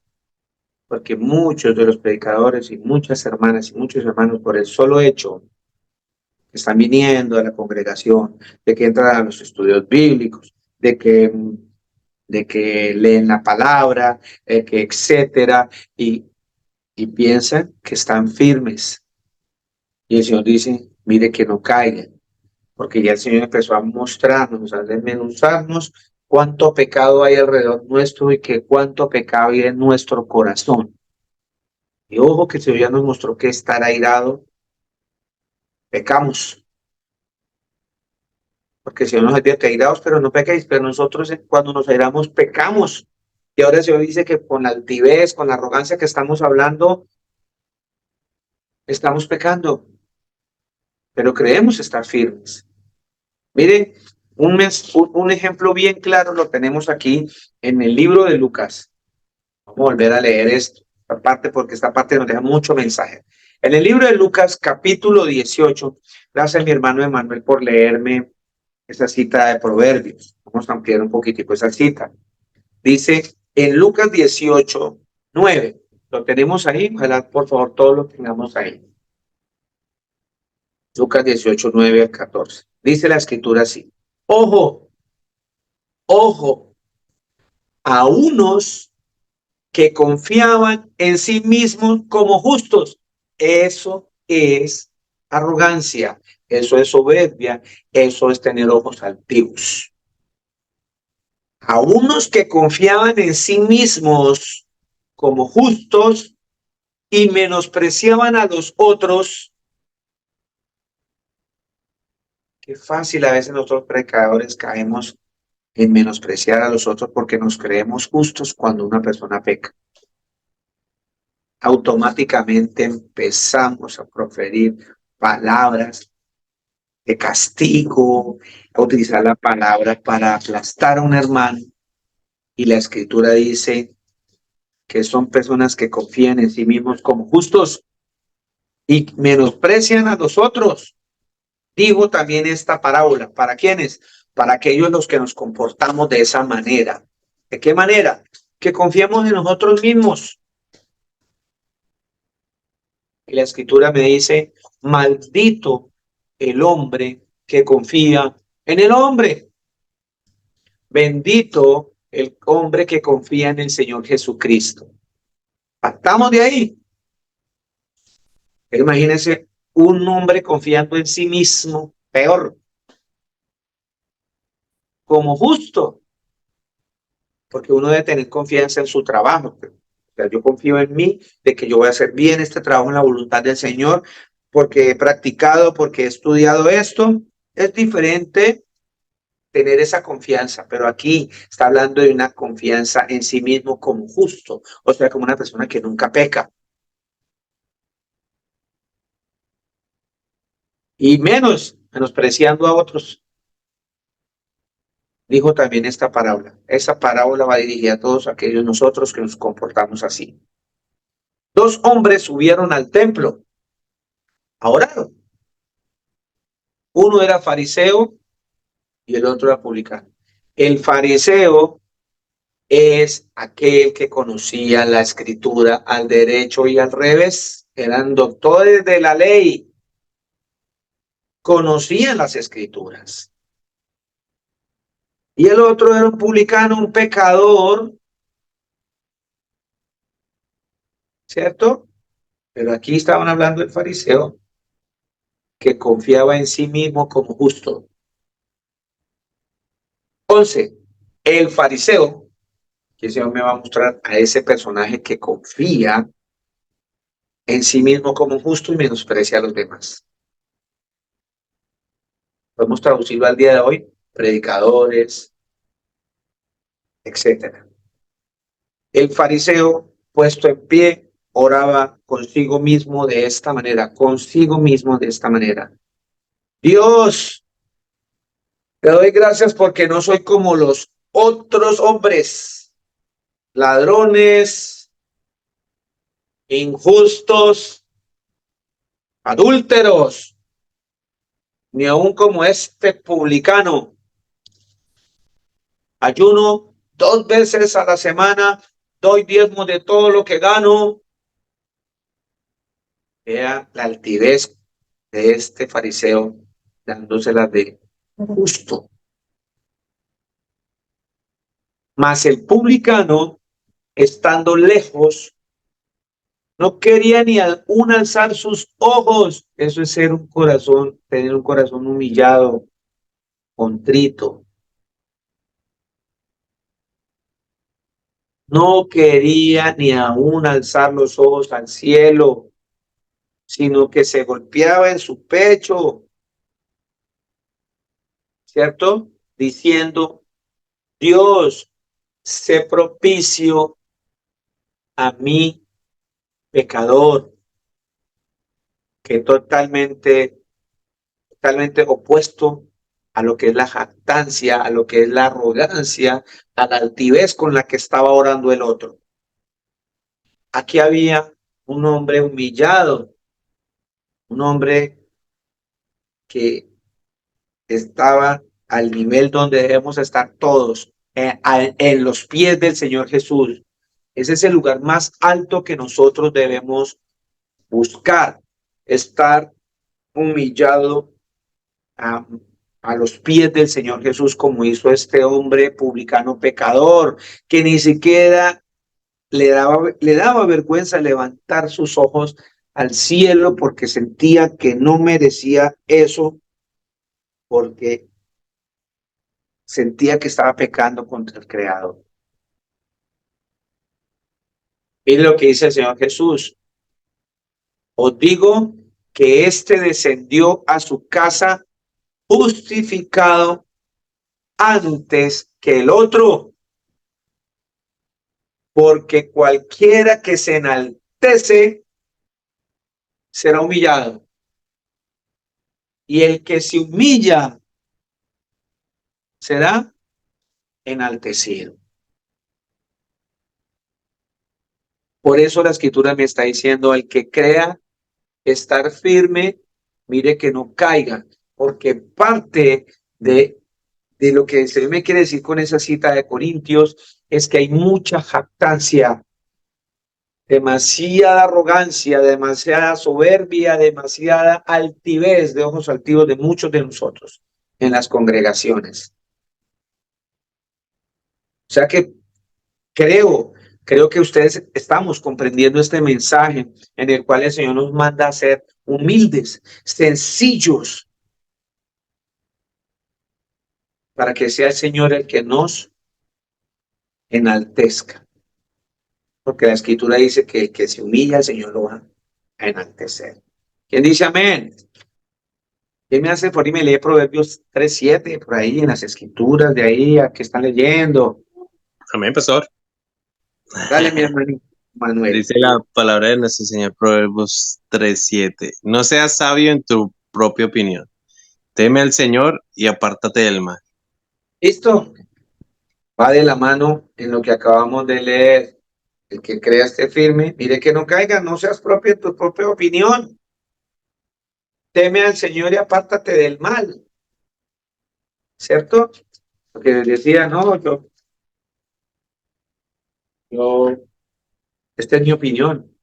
Porque muchos de los predicadores y muchas hermanas y muchos hermanos, por el solo hecho que están viniendo a la congregación, de que entran a los estudios bíblicos, de que leen la palabra, que etcétera, y piensan que están firmes. Y el Señor dice, mire que no caigan, porque ya el Señor empezó a mostrarnos, a desmenuzarnos cuánto pecado hay alrededor nuestro y que cuánto pecado hay en nuestro corazón. Y ojo que el Señor ya nos mostró que estar airado, pecamos. Porque el Señor nos dice que airaos, pero no pequéis, pero nosotros cuando nos airamos pecamos. Y ahora el Señor dice que con la altivez, con la arrogancia que estamos hablando, estamos pecando, pero creemos estar firmes. Miren, un ejemplo bien claro lo tenemos aquí en el libro de Lucas. Vamos a volver a leer esta parte porque esta parte nos deja mucho mensaje. En el libro de Lucas, capítulo 18, gracias a mi hermano Emanuel por leerme esa cita de Proverbios. Vamos a ampliar un poquitico esa cita. Dice en Lucas 18:9. Lo tenemos ahí, ojalá por favor todos lo tengamos ahí. Lucas 18:9 al 14. Dice la escritura así: Ojo, ojo, a unos que confiaban en sí mismos como justos. Eso es arrogancia, eso es soberbia, eso es tener ojos altivos. A unos que confiaban en sí mismos como justos y menospreciaban a los otros. Qué fácil a veces nosotros predicadores caemos en menospreciar a los otros porque nos creemos justos cuando una persona peca. automáticamente empezamos a proferir palabras de castigo, a utilizar la palabra para aplastar a un hermano. Y la escritura dice que son personas que confían en sí mismos como justos y menosprecian a los otros. Digo también esta parábola, ¿para quiénes? Para aquellos los que nos comportamos de esa manera. ¿De qué manera? Que confiemos en nosotros mismos. Y la escritura me dice, maldito el hombre que confía en el hombre. Bendito el hombre que confía en el Señor Jesucristo. Partamos de ahí. Imagínense un hombre confiando en sí mismo, peor, como justo, porque uno debe tener confianza en su trabajo. O sea, yo confío en mí, de que yo voy a hacer bien este trabajo en la voluntad del Señor, porque he practicado, porque he estudiado esto. Es diferente tener esa confianza, pero aquí está hablando de una confianza en sí mismo como justo, o sea, como una persona que nunca peca. Y menospreciando a otros. Dijo también esta parábola. Esa parábola va dirigida a todos aquellos nosotros que nos comportamos así. Dos hombres subieron al templo a orar. Uno era fariseo y el otro era publicano. El fariseo es aquel que conocía la escritura al derecho y al revés. Eran doctores de la ley. Conocían las escrituras. Y el otro era un publicano, un pecador, ¿cierto? Pero aquí estaban hablando del fariseo que confiaba en sí mismo como justo. 11. El fariseo, que el Señor me va a mostrar a ese personaje que confía en sí mismo como justo y menosprecia a los demás. Podemos traducirlo al día de hoy, predicadores, etcétera. El fariseo, puesto en pie, oraba consigo mismo de esta manera, consigo mismo de esta manera. Dios, te doy gracias porque no soy como los otros hombres, ladrones, injustos, adúlteros, ni aun como este publicano. Ayuno 2 veces a la semana, doy diezmo de todo lo que gano. Vea la altivez de este fariseo, dándosela de justo. Mas el publicano, estando lejos, no quería ni aún alzar sus ojos. Eso es ser un corazón, tener un corazón humillado, contrito. No quería ni aún alzar los ojos al cielo, sino que se golpeaba en su pecho, ¿cierto? Diciendo, Dios, sé propicio a mí, pecador, que totalmente opuesto a lo que es la jactancia, a lo que es la arrogancia, a la altivez con la que estaba orando el otro. Aquí había un hombre humillado, un hombre que estaba al nivel donde debemos estar todos, en los pies del Señor Jesús. Ese es el lugar más alto que nosotros debemos buscar, estar humillado a, a los pies del Señor Jesús, como hizo este hombre publicano pecador, que ni siquiera le daba vergüenza levantar sus ojos al cielo porque sentía que no merecía eso, porque sentía que estaba pecando contra el Creador. Mire lo que dice el Señor Jesús. Os digo que éste descendió a su casa justificado antes que el otro, porque cualquiera que se enaltece será humillado, y el que se humilla será enaltecido. Por eso la escritura me está diciendo, al que crea estar firme, mire que no caiga, porque parte de lo que el Señor me quiere decir con esa cita de Corintios es que hay mucha jactancia, demasiada arrogancia, demasiada soberbia, demasiada altivez de ojos altivos de muchos de nosotros en las congregaciones. O sea que creo que ustedes estamos comprendiendo este mensaje en el cual el Señor nos manda a ser humildes, sencillos, para que sea el Señor el que nos enaltezca. Porque la escritura dice que el que se humilla, el Señor lo va a enaltecer. ¿Quién dice amén? ¿Quién me hace por ahí? Me lee Proverbios 3:7 por ahí en las escrituras de ahí a que están leyendo. Amén, pastor. Dale, mi hermanito Manuel. Dice la palabra de nuestro Señor Proverbios 3:7. No seas sabio en tu propia opinión. Teme al Señor y apártate del mal. ¿Listo? Va de la mano en lo que acabamos de leer. El que crea esté firme, mire que no caiga, no seas propio en tu propia opinión. Teme al Señor y apártate del mal. ¿Cierto? Porque decía, no, esta es mi opinión.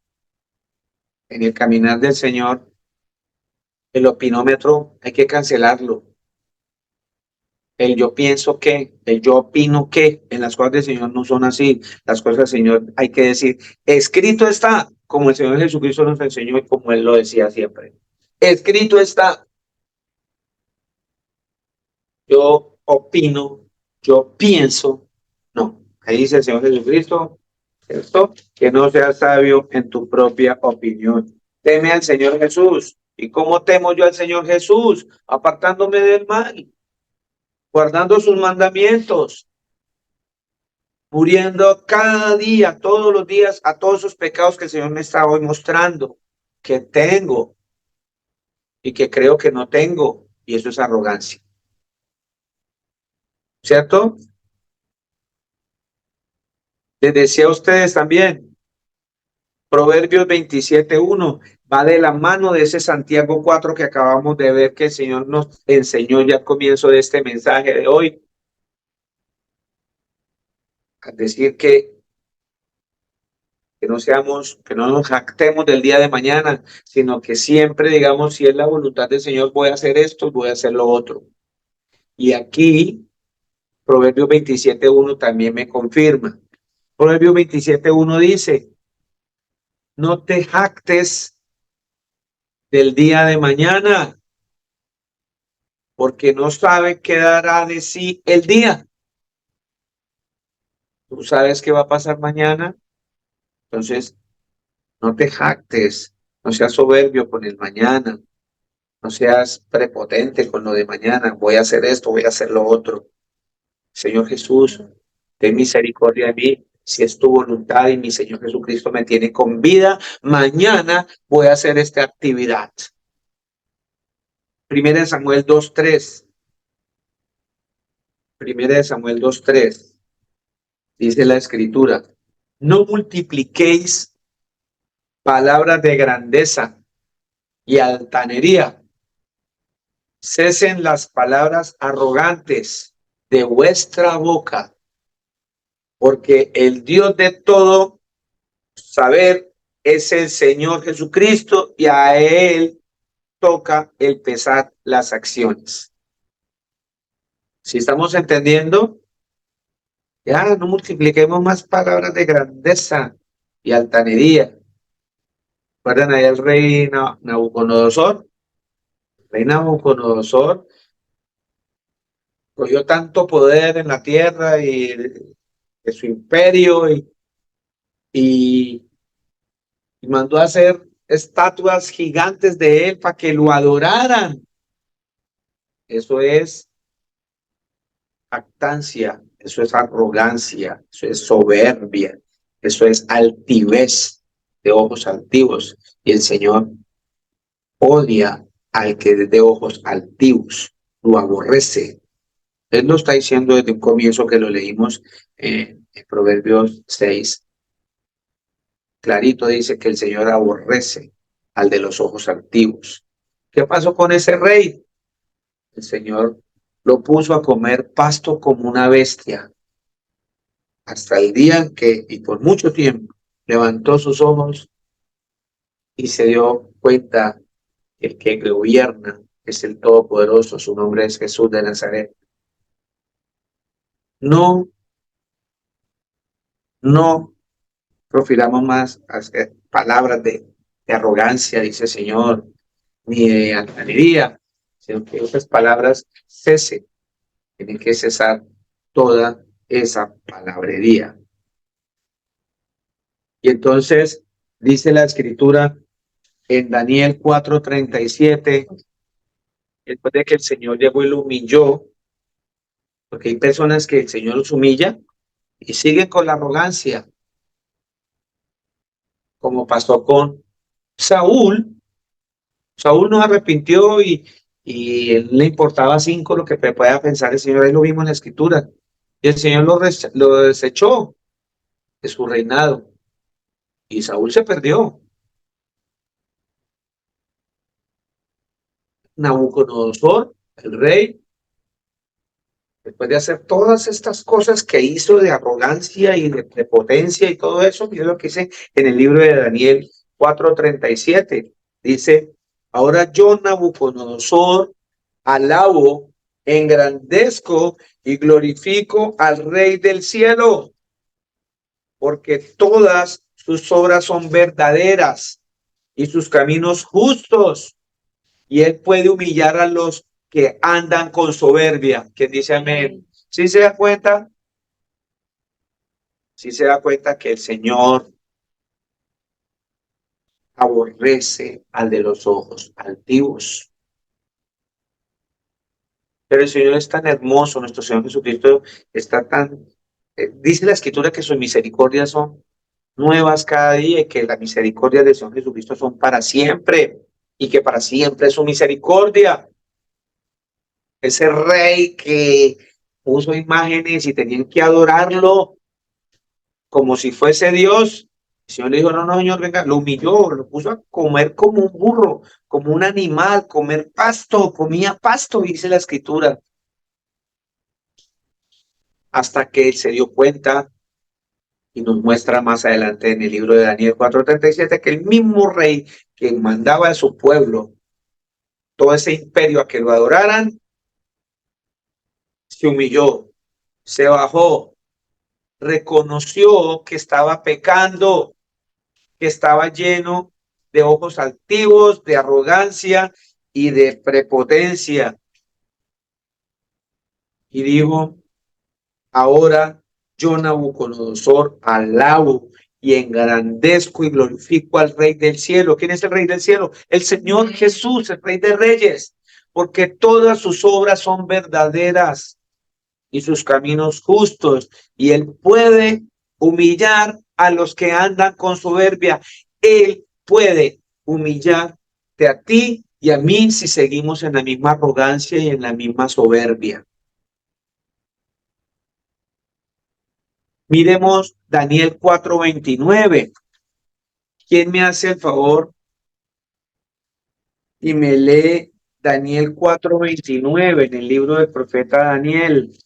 En el caminar del Señor, el opinómetro hay que cancelarlo. El yo pienso que, el yo opino que, en las cosas del Señor no son así. Las cosas del Señor hay que decir, escrito está, como el Señor Jesucristo nos enseñó y como Él lo decía siempre. Escrito está. Yo opino, yo pienso. No, ahí dice el Señor Jesucristo, ¿cierto? Que no seas sabio en tu propia opinión. Teme al Señor Jesús. ¿Y cómo temo yo al Señor Jesús? Apartándome del mal, guardando sus mandamientos, muriendo cada día, todos los días, a todos esos pecados que el Señor me está hoy mostrando, que tengo y que creo que no tengo. Y eso es arrogancia. ¿Cierto? Les decía a ustedes también, Proverbios 27:1 va de la mano de ese Santiago 4 que acabamos de ver que el Señor nos enseñó ya al comienzo de este mensaje de hoy. A decir que no seamos, que no nos jactemos del día de mañana, sino que siempre digamos, si es la voluntad del Señor, voy a hacer esto, voy a hacer lo otro. Y aquí, Proverbios 27:1 también me confirma. Proverbios 27:1 dice, no te jactes del día de mañana, porque no sabe qué dará de sí el día. ¿Tú sabes qué va a pasar mañana? Entonces, no te jactes, no seas soberbio con el mañana, no seas prepotente con lo de mañana. Voy a hacer esto, voy a hacer lo otro. Señor Jesús, ten misericordia de mí. Si es tu voluntad y mi Señor Jesucristo me tiene con vida, mañana voy a hacer esta actividad. Primera de Samuel 2:3. Primera de Samuel 2:3. Dice la escritura, no multipliquéis palabras de grandeza y altanería. Cesen las palabras arrogantes de vuestra boca, porque el Dios de todo saber es el Señor Jesucristo y a Él toca el pesar las acciones. Si estamos entendiendo, ya no multipliquemos más palabras de grandeza y altanería. ¿Recuerdan ahí el rey Nabucodonosor? El rey Nabucodonosor cogió tanto poder en la tierra y de su imperio y mandó a hacer estatuas gigantes de él para que lo adoraran. Eso es jactancia, eso es arrogancia, eso es soberbia, eso es altivez. de ojos altivos. Y el Señor odia al que es de ojos altivos, lo aborrece. Él lo está diciendo desde un comienzo que lo leímos en Proverbios 6. Clarito dice que el Señor aborrece al de los ojos altivos. ¿Qué pasó con ese rey? El Señor lo puso a comer pasto como una bestia, hasta el día en que, y por mucho tiempo, levantó sus ojos y se dio cuenta que el que gobierna es el Todopoderoso, su nombre es Jesús de Nazaret. No, no profiramos más palabras de arrogancia, dice el Señor, ni de altanería, sino que esas palabras cese, tienen que cesar toda esa palabrería. Y entonces dice la Escritura en Daniel 4:37, después de que el Señor llegó y lo humilló, porque hay personas que el Señor los humilla y siguen con la arrogancia, como pasó con Saúl. Saúl no arrepintió y él le importaba 5 lo que pueda pensar el Señor. Ahí lo vimos en la Escritura. Y el Señor lo desechó de su reinado. Y Saúl se perdió. Nabucodonosor, el rey, después de hacer todas estas cosas que hizo de arrogancia y de prepotencia y todo eso, mira lo que dice en el libro de Daniel 4:37. Dice, ahora yo, Nabucodonosor, alabo, engrandezco y glorifico al Rey del cielo, porque todas sus obras son verdaderas y sus caminos justos, y él puede humillar a los que andan con soberbia. ¿Quién dice amén? ¿Sí se da cuenta? Sí se da cuenta que el Señor aborrece al de los ojos altivos. Pero el Señor es tan hermoso, nuestro Señor Jesucristo está tan... dice la Escritura que sus misericordias son nuevas cada día y que las misericordias del Señor Jesucristo son para siempre y que para siempre es su misericordia. Ese rey que puso imágenes y tenían que adorarlo como si fuese Dios. El Señor le dijo, no, no, Señor, venga, lo humilló, lo puso a comer como un burro, como un animal, comer pasto, comía pasto, dice la Escritura. Hasta que él se dio cuenta y nos muestra más adelante en el libro de Daniel 4:37 que el mismo rey que mandaba a su pueblo, todo ese imperio a que lo adoraran, se humilló, se bajó, reconoció que estaba pecando, que estaba lleno de ojos altivos, de arrogancia y de prepotencia. Y dijo, ahora yo, Nabucodonosor, alabo y engrandezco y glorifico al Rey del cielo. ¿Quién es el Rey del cielo? El Señor Jesús, el Rey de Reyes, porque todas sus obras son verdaderas y sus caminos justos, y él puede humillar a los que andan con soberbia. Él puede humillarte a ti y a mí si seguimos en la misma arrogancia y en la misma soberbia. Miremos Daniel 4:29. ¿Quién me hace el favor y me lee Daniel 4:29 en el libro del profeta Daniel?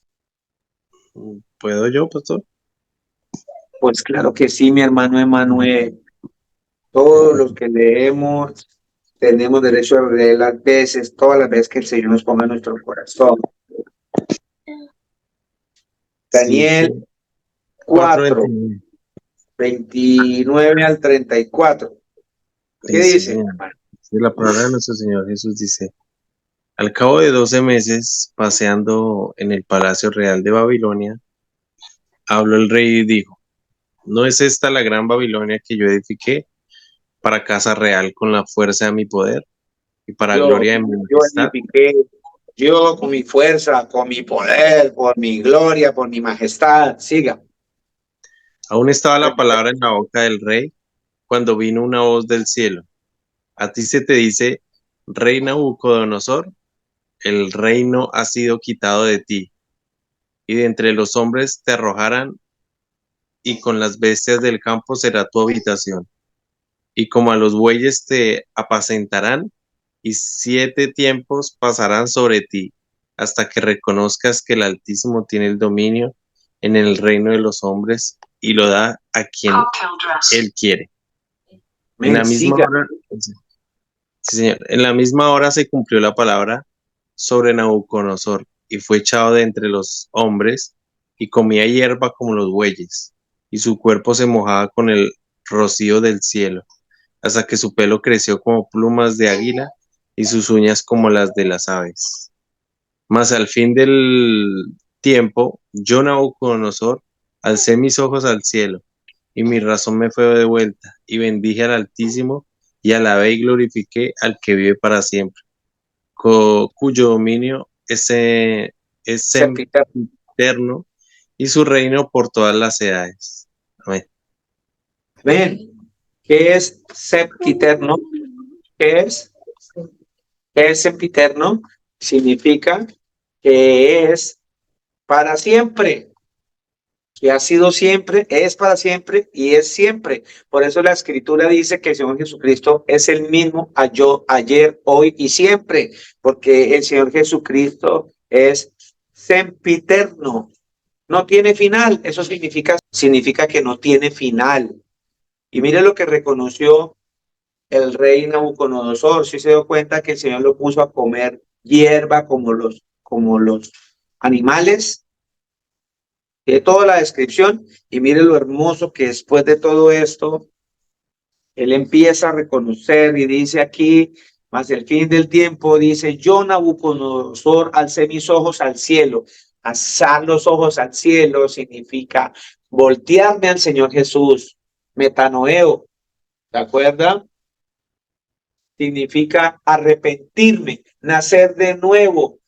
¿Puedo yo, pastor? Pues claro que sí, mi hermano Emanuel. Todos los que leemos tenemos derecho a leer las veces, todas las veces que el Señor nos ponga en nuestro corazón. Daniel Sí, 4, 4:29. 29 al 34. ¿Qué Sí, dice, señor. hermano? Sí, la palabra de nuestro Señor Jesús dice, al cabo de 12 meses, paseando en el Palacio Real de Babilonia, habló el rey y dijo, ¿no es esta la gran Babilonia que yo edifiqué para casa real con la fuerza de mi poder y para Yo, gloria de mi yo majestad? edifiqué, yo con mi fuerza, con mi poder, por mi gloria, por mi majestad. Siga. Aún estaba la palabra en la boca del rey cuando vino una voz del cielo. A ti se te dice, Rey Nabucodonosor, el reino ha sido quitado de ti, y de entre los hombres te arrojarán, y con las bestias del campo será tu habitación. Y como a los bueyes te apacentarán, y 7 tiempos pasarán sobre ti, hasta que reconozcas que el Altísimo tiene el dominio en el reino de los hombres y lo da a quien él quiere. En Men, la misma siga. hora, sí, señor, en la misma hora se cumplió la palabra sobre Nabucodonosor, y fue echado de entre los hombres, y comía hierba como los bueyes, y su cuerpo se mojaba con el rocío del cielo, hasta que su pelo creció como plumas de águila, y sus uñas como las de las aves. Mas al fin del tiempo, yo, Nabucodonosor, alcé mis ojos al cielo, y mi razón me fue de vuelta, y bendije al Altísimo, y alabé y glorifiqué al que vive para siempre, cuyo dominio es Sempiterno. eterno, y su reino por todas las edades. Amén. Ven, ¿qué es sempiterno? ¿Qué es? ¿Qué es sempiterno? Significa que es para siempre, que ha sido siempre, es para siempre y es siempre. Por eso la escritura dice que el Señor Jesucristo es el mismo ayer, hoy y siempre, porque el Señor Jesucristo es sempiterno, no tiene final. Eso significa que no tiene final. Y mire lo que reconoció el rey Nabucodonosor. Sí se dio cuenta que el Señor lo puso a comer hierba como los animales, de toda la descripción. Y mire lo hermoso que después de todo esto, él empieza a reconocer y dice aquí, más el fin del tiempo, dice, yo Nabucodonosor alcé mis ojos al cielo. Alzar los ojos al cielo significa voltearme al Señor Jesús, metanoeo, ¿de acuerdo? Significa arrepentirme, nacer de nuevo,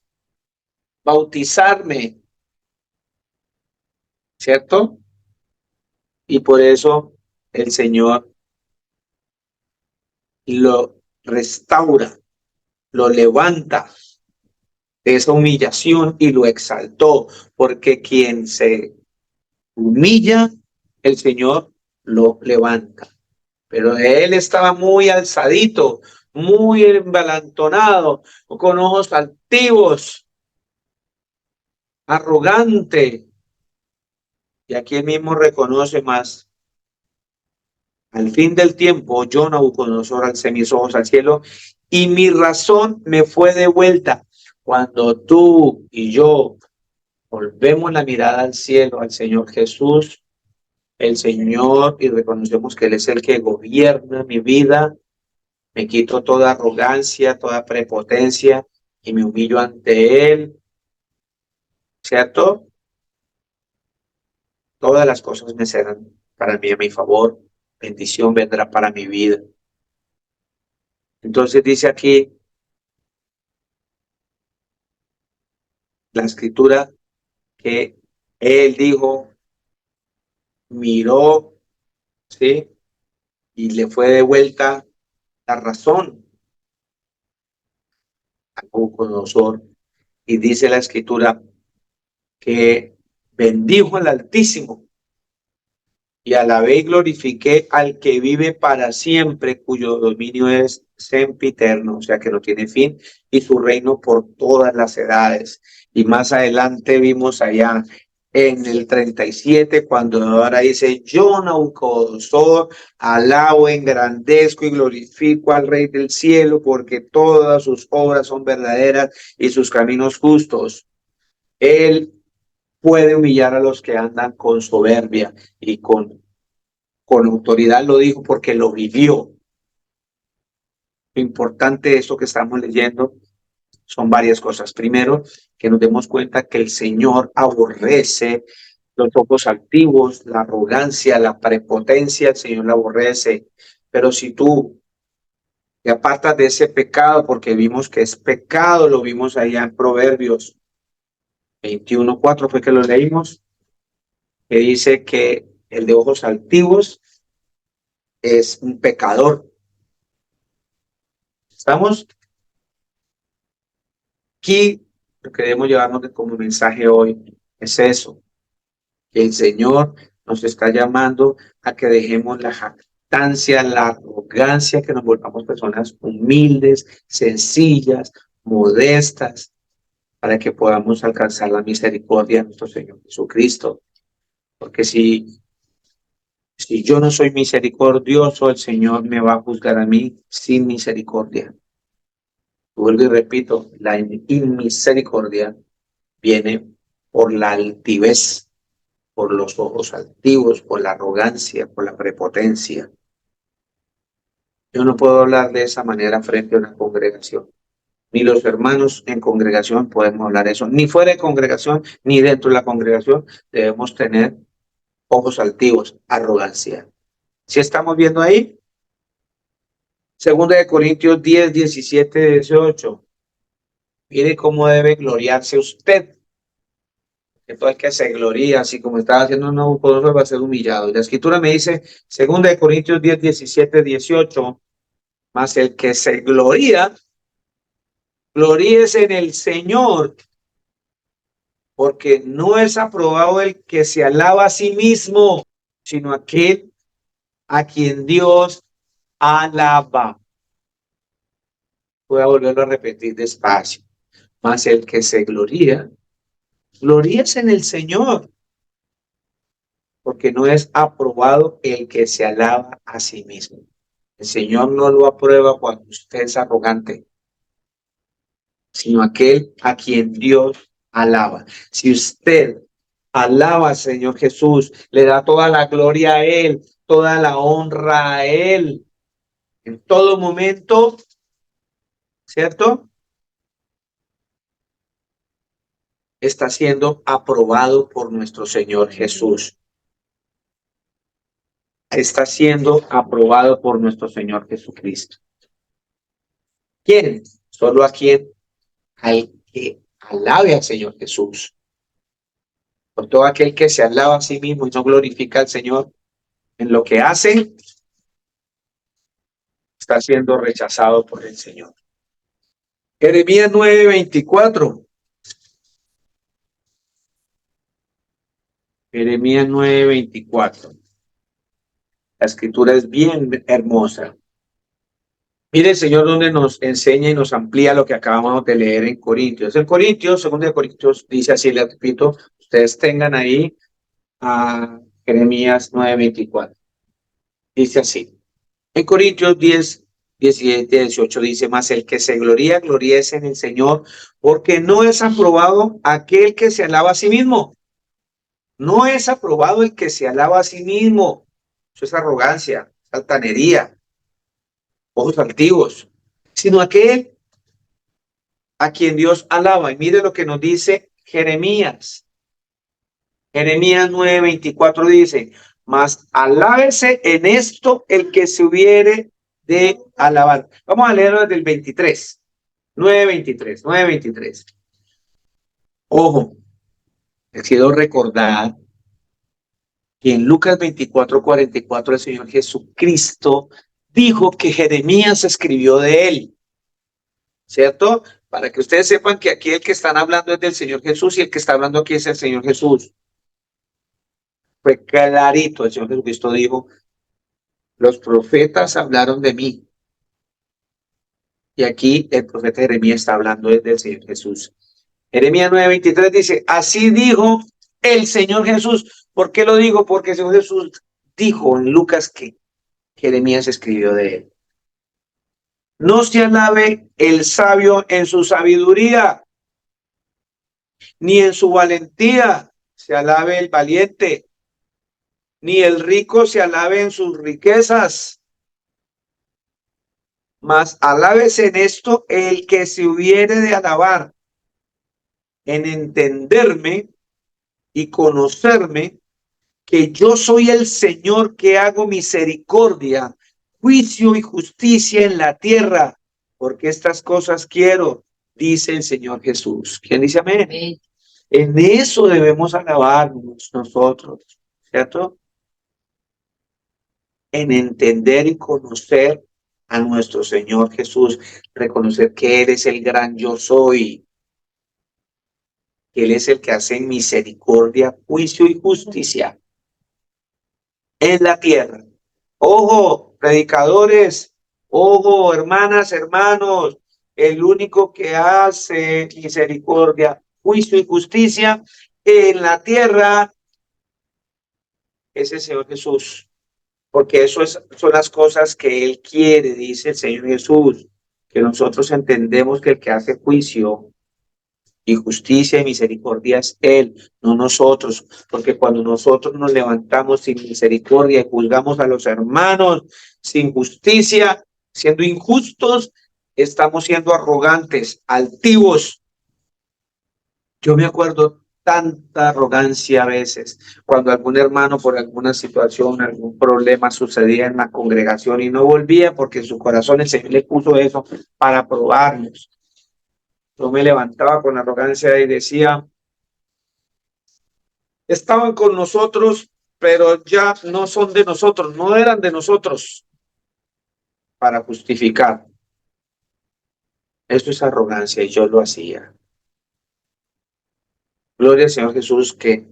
bautizarme, ¿cierto? Y por eso el Señor lo restaura, lo levanta de esa humillación y lo exaltó, porque quien se humilla, el Señor lo levanta. Pero él estaba muy alzadito, muy embalantonado, con ojos altivos, arrogante. Y aquí él mismo reconoce más. Al fin del tiempo, yo, Nabucodonosor, alcé mis ojos al cielo y mi razón me fue de vuelta. Cuando tú y yo volvemos la mirada al cielo, al Señor Jesús, el Señor, y reconocemos que Él es el que gobierna mi vida, me quito toda arrogancia, toda prepotencia y me humillo ante Él, ¿cierto? Todas las cosas me serán para mí a mi favor, bendición vendrá para mi vida. Entonces dice aquí la escritura que Él dijo, miró, ¿sí? Y le fue de vuelta la razón a Nabucodonosor. Y dice la escritura que bendijo al Altísimo y alabé y glorifiqué al que vive para siempre, cuyo dominio es sempiterno, o sea que no tiene fin, y su reino por todas las edades. Y más adelante vimos allá en el 37, cuando ahora dice, yo Nabucodonosor, alabo, engrandezco y glorifico al Rey del cielo, porque todas sus obras son verdaderas y sus caminos justos. Él puede humillar a los que andan con soberbia y con autoridad, lo dijo porque lo vivió. Lo importante de esto que estamos leyendo son varias cosas. Primero, que nos demos cuenta que el Señor aborrece los ojos altivos, la arrogancia, la prepotencia, el Señor la aborrece. Pero si tú te apartas de ese pecado, porque vimos que es pecado, lo vimos allá en Proverbios 21:4 fue que lo leímos, que dice que el de ojos altivos es un pecador. ¿Estamos? Aquí lo que debemos llevarnos como mensaje hoy es eso, que el Señor nos está llamando a que dejemos la jactancia, la arrogancia, que nos volvamos personas humildes, sencillas, modestas, para que podamos alcanzar la misericordia de nuestro Señor Jesucristo. Porque si yo no soy misericordioso, el Señor me va a juzgar a mí sin misericordia. Vuelvo y repito, la inmisericordia viene por la altivez, por los ojos altivos, por la arrogancia, por la prepotencia. Yo no puedo hablar de esa manera frente a una congregación. Ni los hermanos en congregación podemos hablar eso. Ni fuera de congregación, ni dentro de la congregación debemos tener ojos altivos, arrogancia. ¿Sí estamos viendo ahí? Segunda de Corintios 10, 17, 18. Mire cómo debe gloriarse usted. Que todo el que se gloria, así como estaba haciendo Nabucodonosor, va a ser humillado. La escritura me dice, segunda de Corintios 10, 17, 18, más el que se gloría, gloríese en el Señor, porque no es aprobado el que se alaba a sí mismo, sino aquel a quien Dios alaba. Voy a volverlo a repetir despacio. Más el que se gloría, gloríese en el Señor, porque no es aprobado el que se alaba a sí mismo. El Señor no lo aprueba cuando usted es arrogante, sino aquel a quien Dios alaba. Si usted alaba al Señor Jesús, le da toda la gloria a Él, toda la honra a Él, en todo momento, ¿cierto? Está siendo aprobado por nuestro Señor Jesús. Está siendo aprobado por nuestro Señor Jesucristo. ¿Quién? Solo a quien, al que alabe al Señor Jesús. Por todo aquel que se alaba a sí mismo y no glorifica al Señor en lo que hace, está siendo rechazado por el Señor. Jeremías 9:24. Jeremías 9:24. La escritura es bien hermosa. Mire el Señor donde nos enseña y nos amplía lo que acabamos de leer en Corintios. En Corintios, segunda de Corintios, dice así, le repito, ustedes tengan ahí a Jeremías 9:24. Dice así. En Corintios 10, 17, 18 dice, más el que se gloría, gloríese en el Señor, porque no es aprobado aquel que se alaba a sí mismo. No es aprobado el que se alaba a sí mismo. Eso es arrogancia, altanería, ojos altivos, sino aquel a quien Dios alaba. Y mire lo que nos dice Jeremías. Jeremías 9:24 dice, mas alábese en esto el que se hubiere de alabar. Vamos a leerlo desde el 23. 9:23. Ojo, quiero recordar que en Lucas 24:44 el Señor Jesucristo dijo que Jeremías escribió de él, ¿cierto? Para que ustedes sepan que aquí el que están hablando es del Señor Jesús y el que está hablando aquí es el Señor Jesús. Fue clarito, el Señor Jesucristo dijo, los profetas hablaron de mí. Y aquí el profeta Jeremías está hablando del Señor Jesús. Jeremías 9:23 dice, así dijo el Señor Jesús. ¿Por qué lo digo? Porque el Señor Jesús dijo en Lucas que Jeremías escribió de él. No se alabe el sabio en su sabiduría, ni en su valentía se alabe el valiente, ni el rico se alabe en sus riquezas. Mas alábese en esto el que se hubiere de alabar, en entenderme y conocerme, que yo soy el Señor que hago misericordia, juicio y justicia en la tierra, porque estas cosas quiero, dice el Señor Jesús. ¿Quién dice amén? Amén. En eso debemos alabarnos nosotros, ¿cierto? en entender y conocer a nuestro Señor Jesús, reconocer que Él es el gran yo soy, que Él es el que hace misericordia, juicio y justicia en la tierra. Ojo, predicadores, ojo, hermanas, hermanos, el único que hace misericordia, juicio y justicia en la tierra es el Señor Jesús, porque son las cosas que Él quiere, dice el Señor Jesús, que nosotros entendemos que el que hace juicio y justicia y misericordia es Él, no nosotros, porque cuando nosotros nos levantamos sin misericordia y juzgamos a los hermanos sin justicia, siendo injustos, estamos siendo arrogantes, altivos. Yo me acuerdo tanta arrogancia a veces, cuando algún hermano por alguna situación, algún problema sucedía en la congregación y no volvía porque en su corazón el Señor le puso eso para probarnos. Yo me levantaba con arrogancia y decía, estaban con nosotros, pero ya no son de nosotros, no eran de nosotros, para justificar. Esto es arrogancia y yo lo hacía. Gloria al Señor Jesús que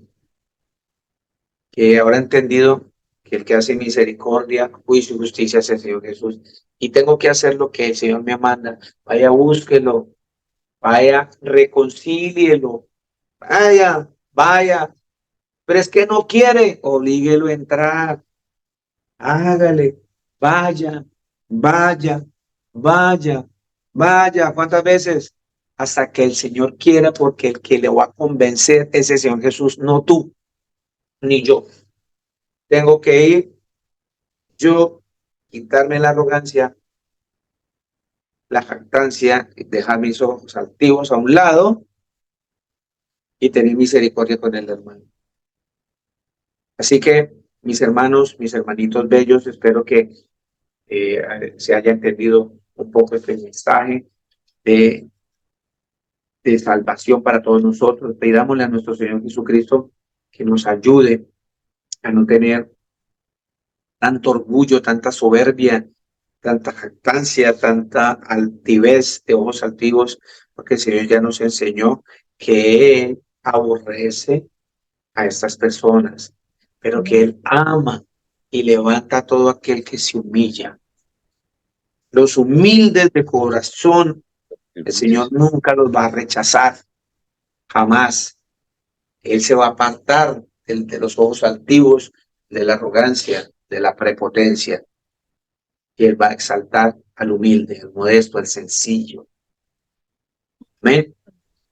ahora he entendido que el que hace misericordia, juicio y justicia es el Señor Jesús. Y tengo que hacer lo que el Señor me manda. Vaya, búsquelo, vaya, reconcílielo, vaya. Pero es que no quiere, oblíguelo a entrar. Hágale, vaya, vaya, vaya, vaya. ¿Cuántas veces? Hasta que el Señor quiera, porque el que le va a convencer es el Señor Jesús, no tú, ni yo. Tengo que ir yo, quitarme la arrogancia, la jactancia, dejar mis ojos altivos a un lado y tener misericordia con el hermano. Así que, mis hermanos, mis hermanitos bellos, espero que se haya entendido un poco este mensaje de salvación para todos nosotros. Pidámosle a nuestro Señor Jesucristo que nos ayude a no tener tanto orgullo, tanta soberbia, tanta jactancia, tanta altivez de ojos altivos, porque el Señor ya nos enseñó que Él aborrece a estas personas, pero que Él ama y levanta a todo aquel que se humilla. Los humildes de corazón, el Señor nunca los va a rechazar, jamás. Él se va a apartar de los ojos altivos, de la arrogancia, de la prepotencia, y Él va a exaltar al humilde, al modesto, al sencillo. Amén.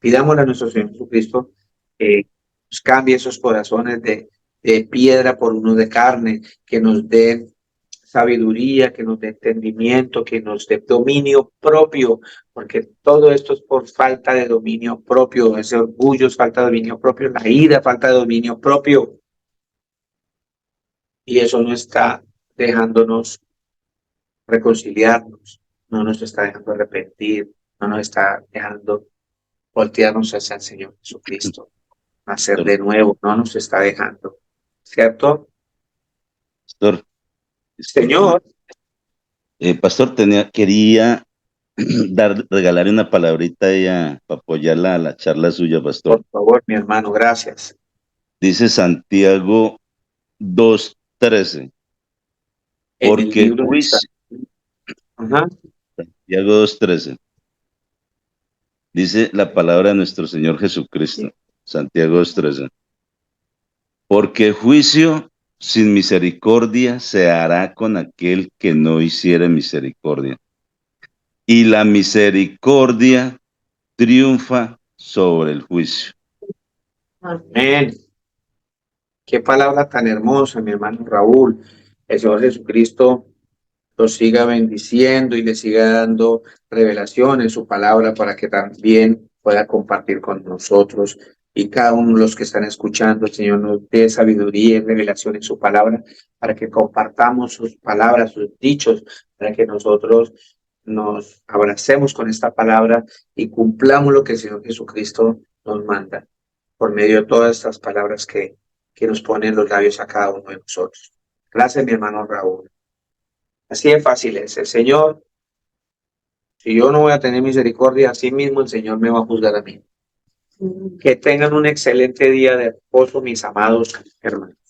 Pidámosle a nuestro Señor Jesucristo que nos cambie esos corazones de piedra por uno de carne, que nos dé sabiduría, que nos dé entendimiento, que nos dé dominio propio, porque todo esto es por falta de dominio propio, ese orgullo es falta de dominio propio, la ira, falta de dominio propio, y eso no está dejándonos reconciliarnos, no nos está dejando arrepentir, no nos está dejando voltearnos hacia el Señor Jesucristo, nacer de nuevo, no nos está dejando, ¿cierto? Pastor, Señor, Pastor, quería regalarle una palabrita ya para apoyarla a la charla suya, Pastor. por favor, mi hermano, gracias. Dice Santiago 2:13. En el Porque libro de juicio, Ajá. Santiago 2:13. Dice la palabra de nuestro Señor Jesucristo. Santiago 2:13. Porque juicio sin misericordia se hará con aquel que no hiciere misericordia. Y la misericordia triunfa sobre el juicio. Amén. Qué palabra tan hermosa, mi hermano Raúl. El Señor Jesucristo los siga bendiciendo y le siga dando revelación en su palabra para que también pueda compartir con nosotros. Y cada uno de los que están escuchando, el Señor nos dé sabiduría y revelación en su palabra para que compartamos sus palabras, sus dichos, para que nosotros nos abracemos con esta palabra y cumplamos lo que el Señor Jesucristo nos manda por medio de todas estas palabras que nos ponen los labios a cada uno de nosotros. Gracias, mi hermano Raúl. Así de fácil es. El Señor, si yo no voy a tener misericordia, así mismo el Señor me va a juzgar a mí. Que tengan un excelente día de reposo, mis amados hermanos.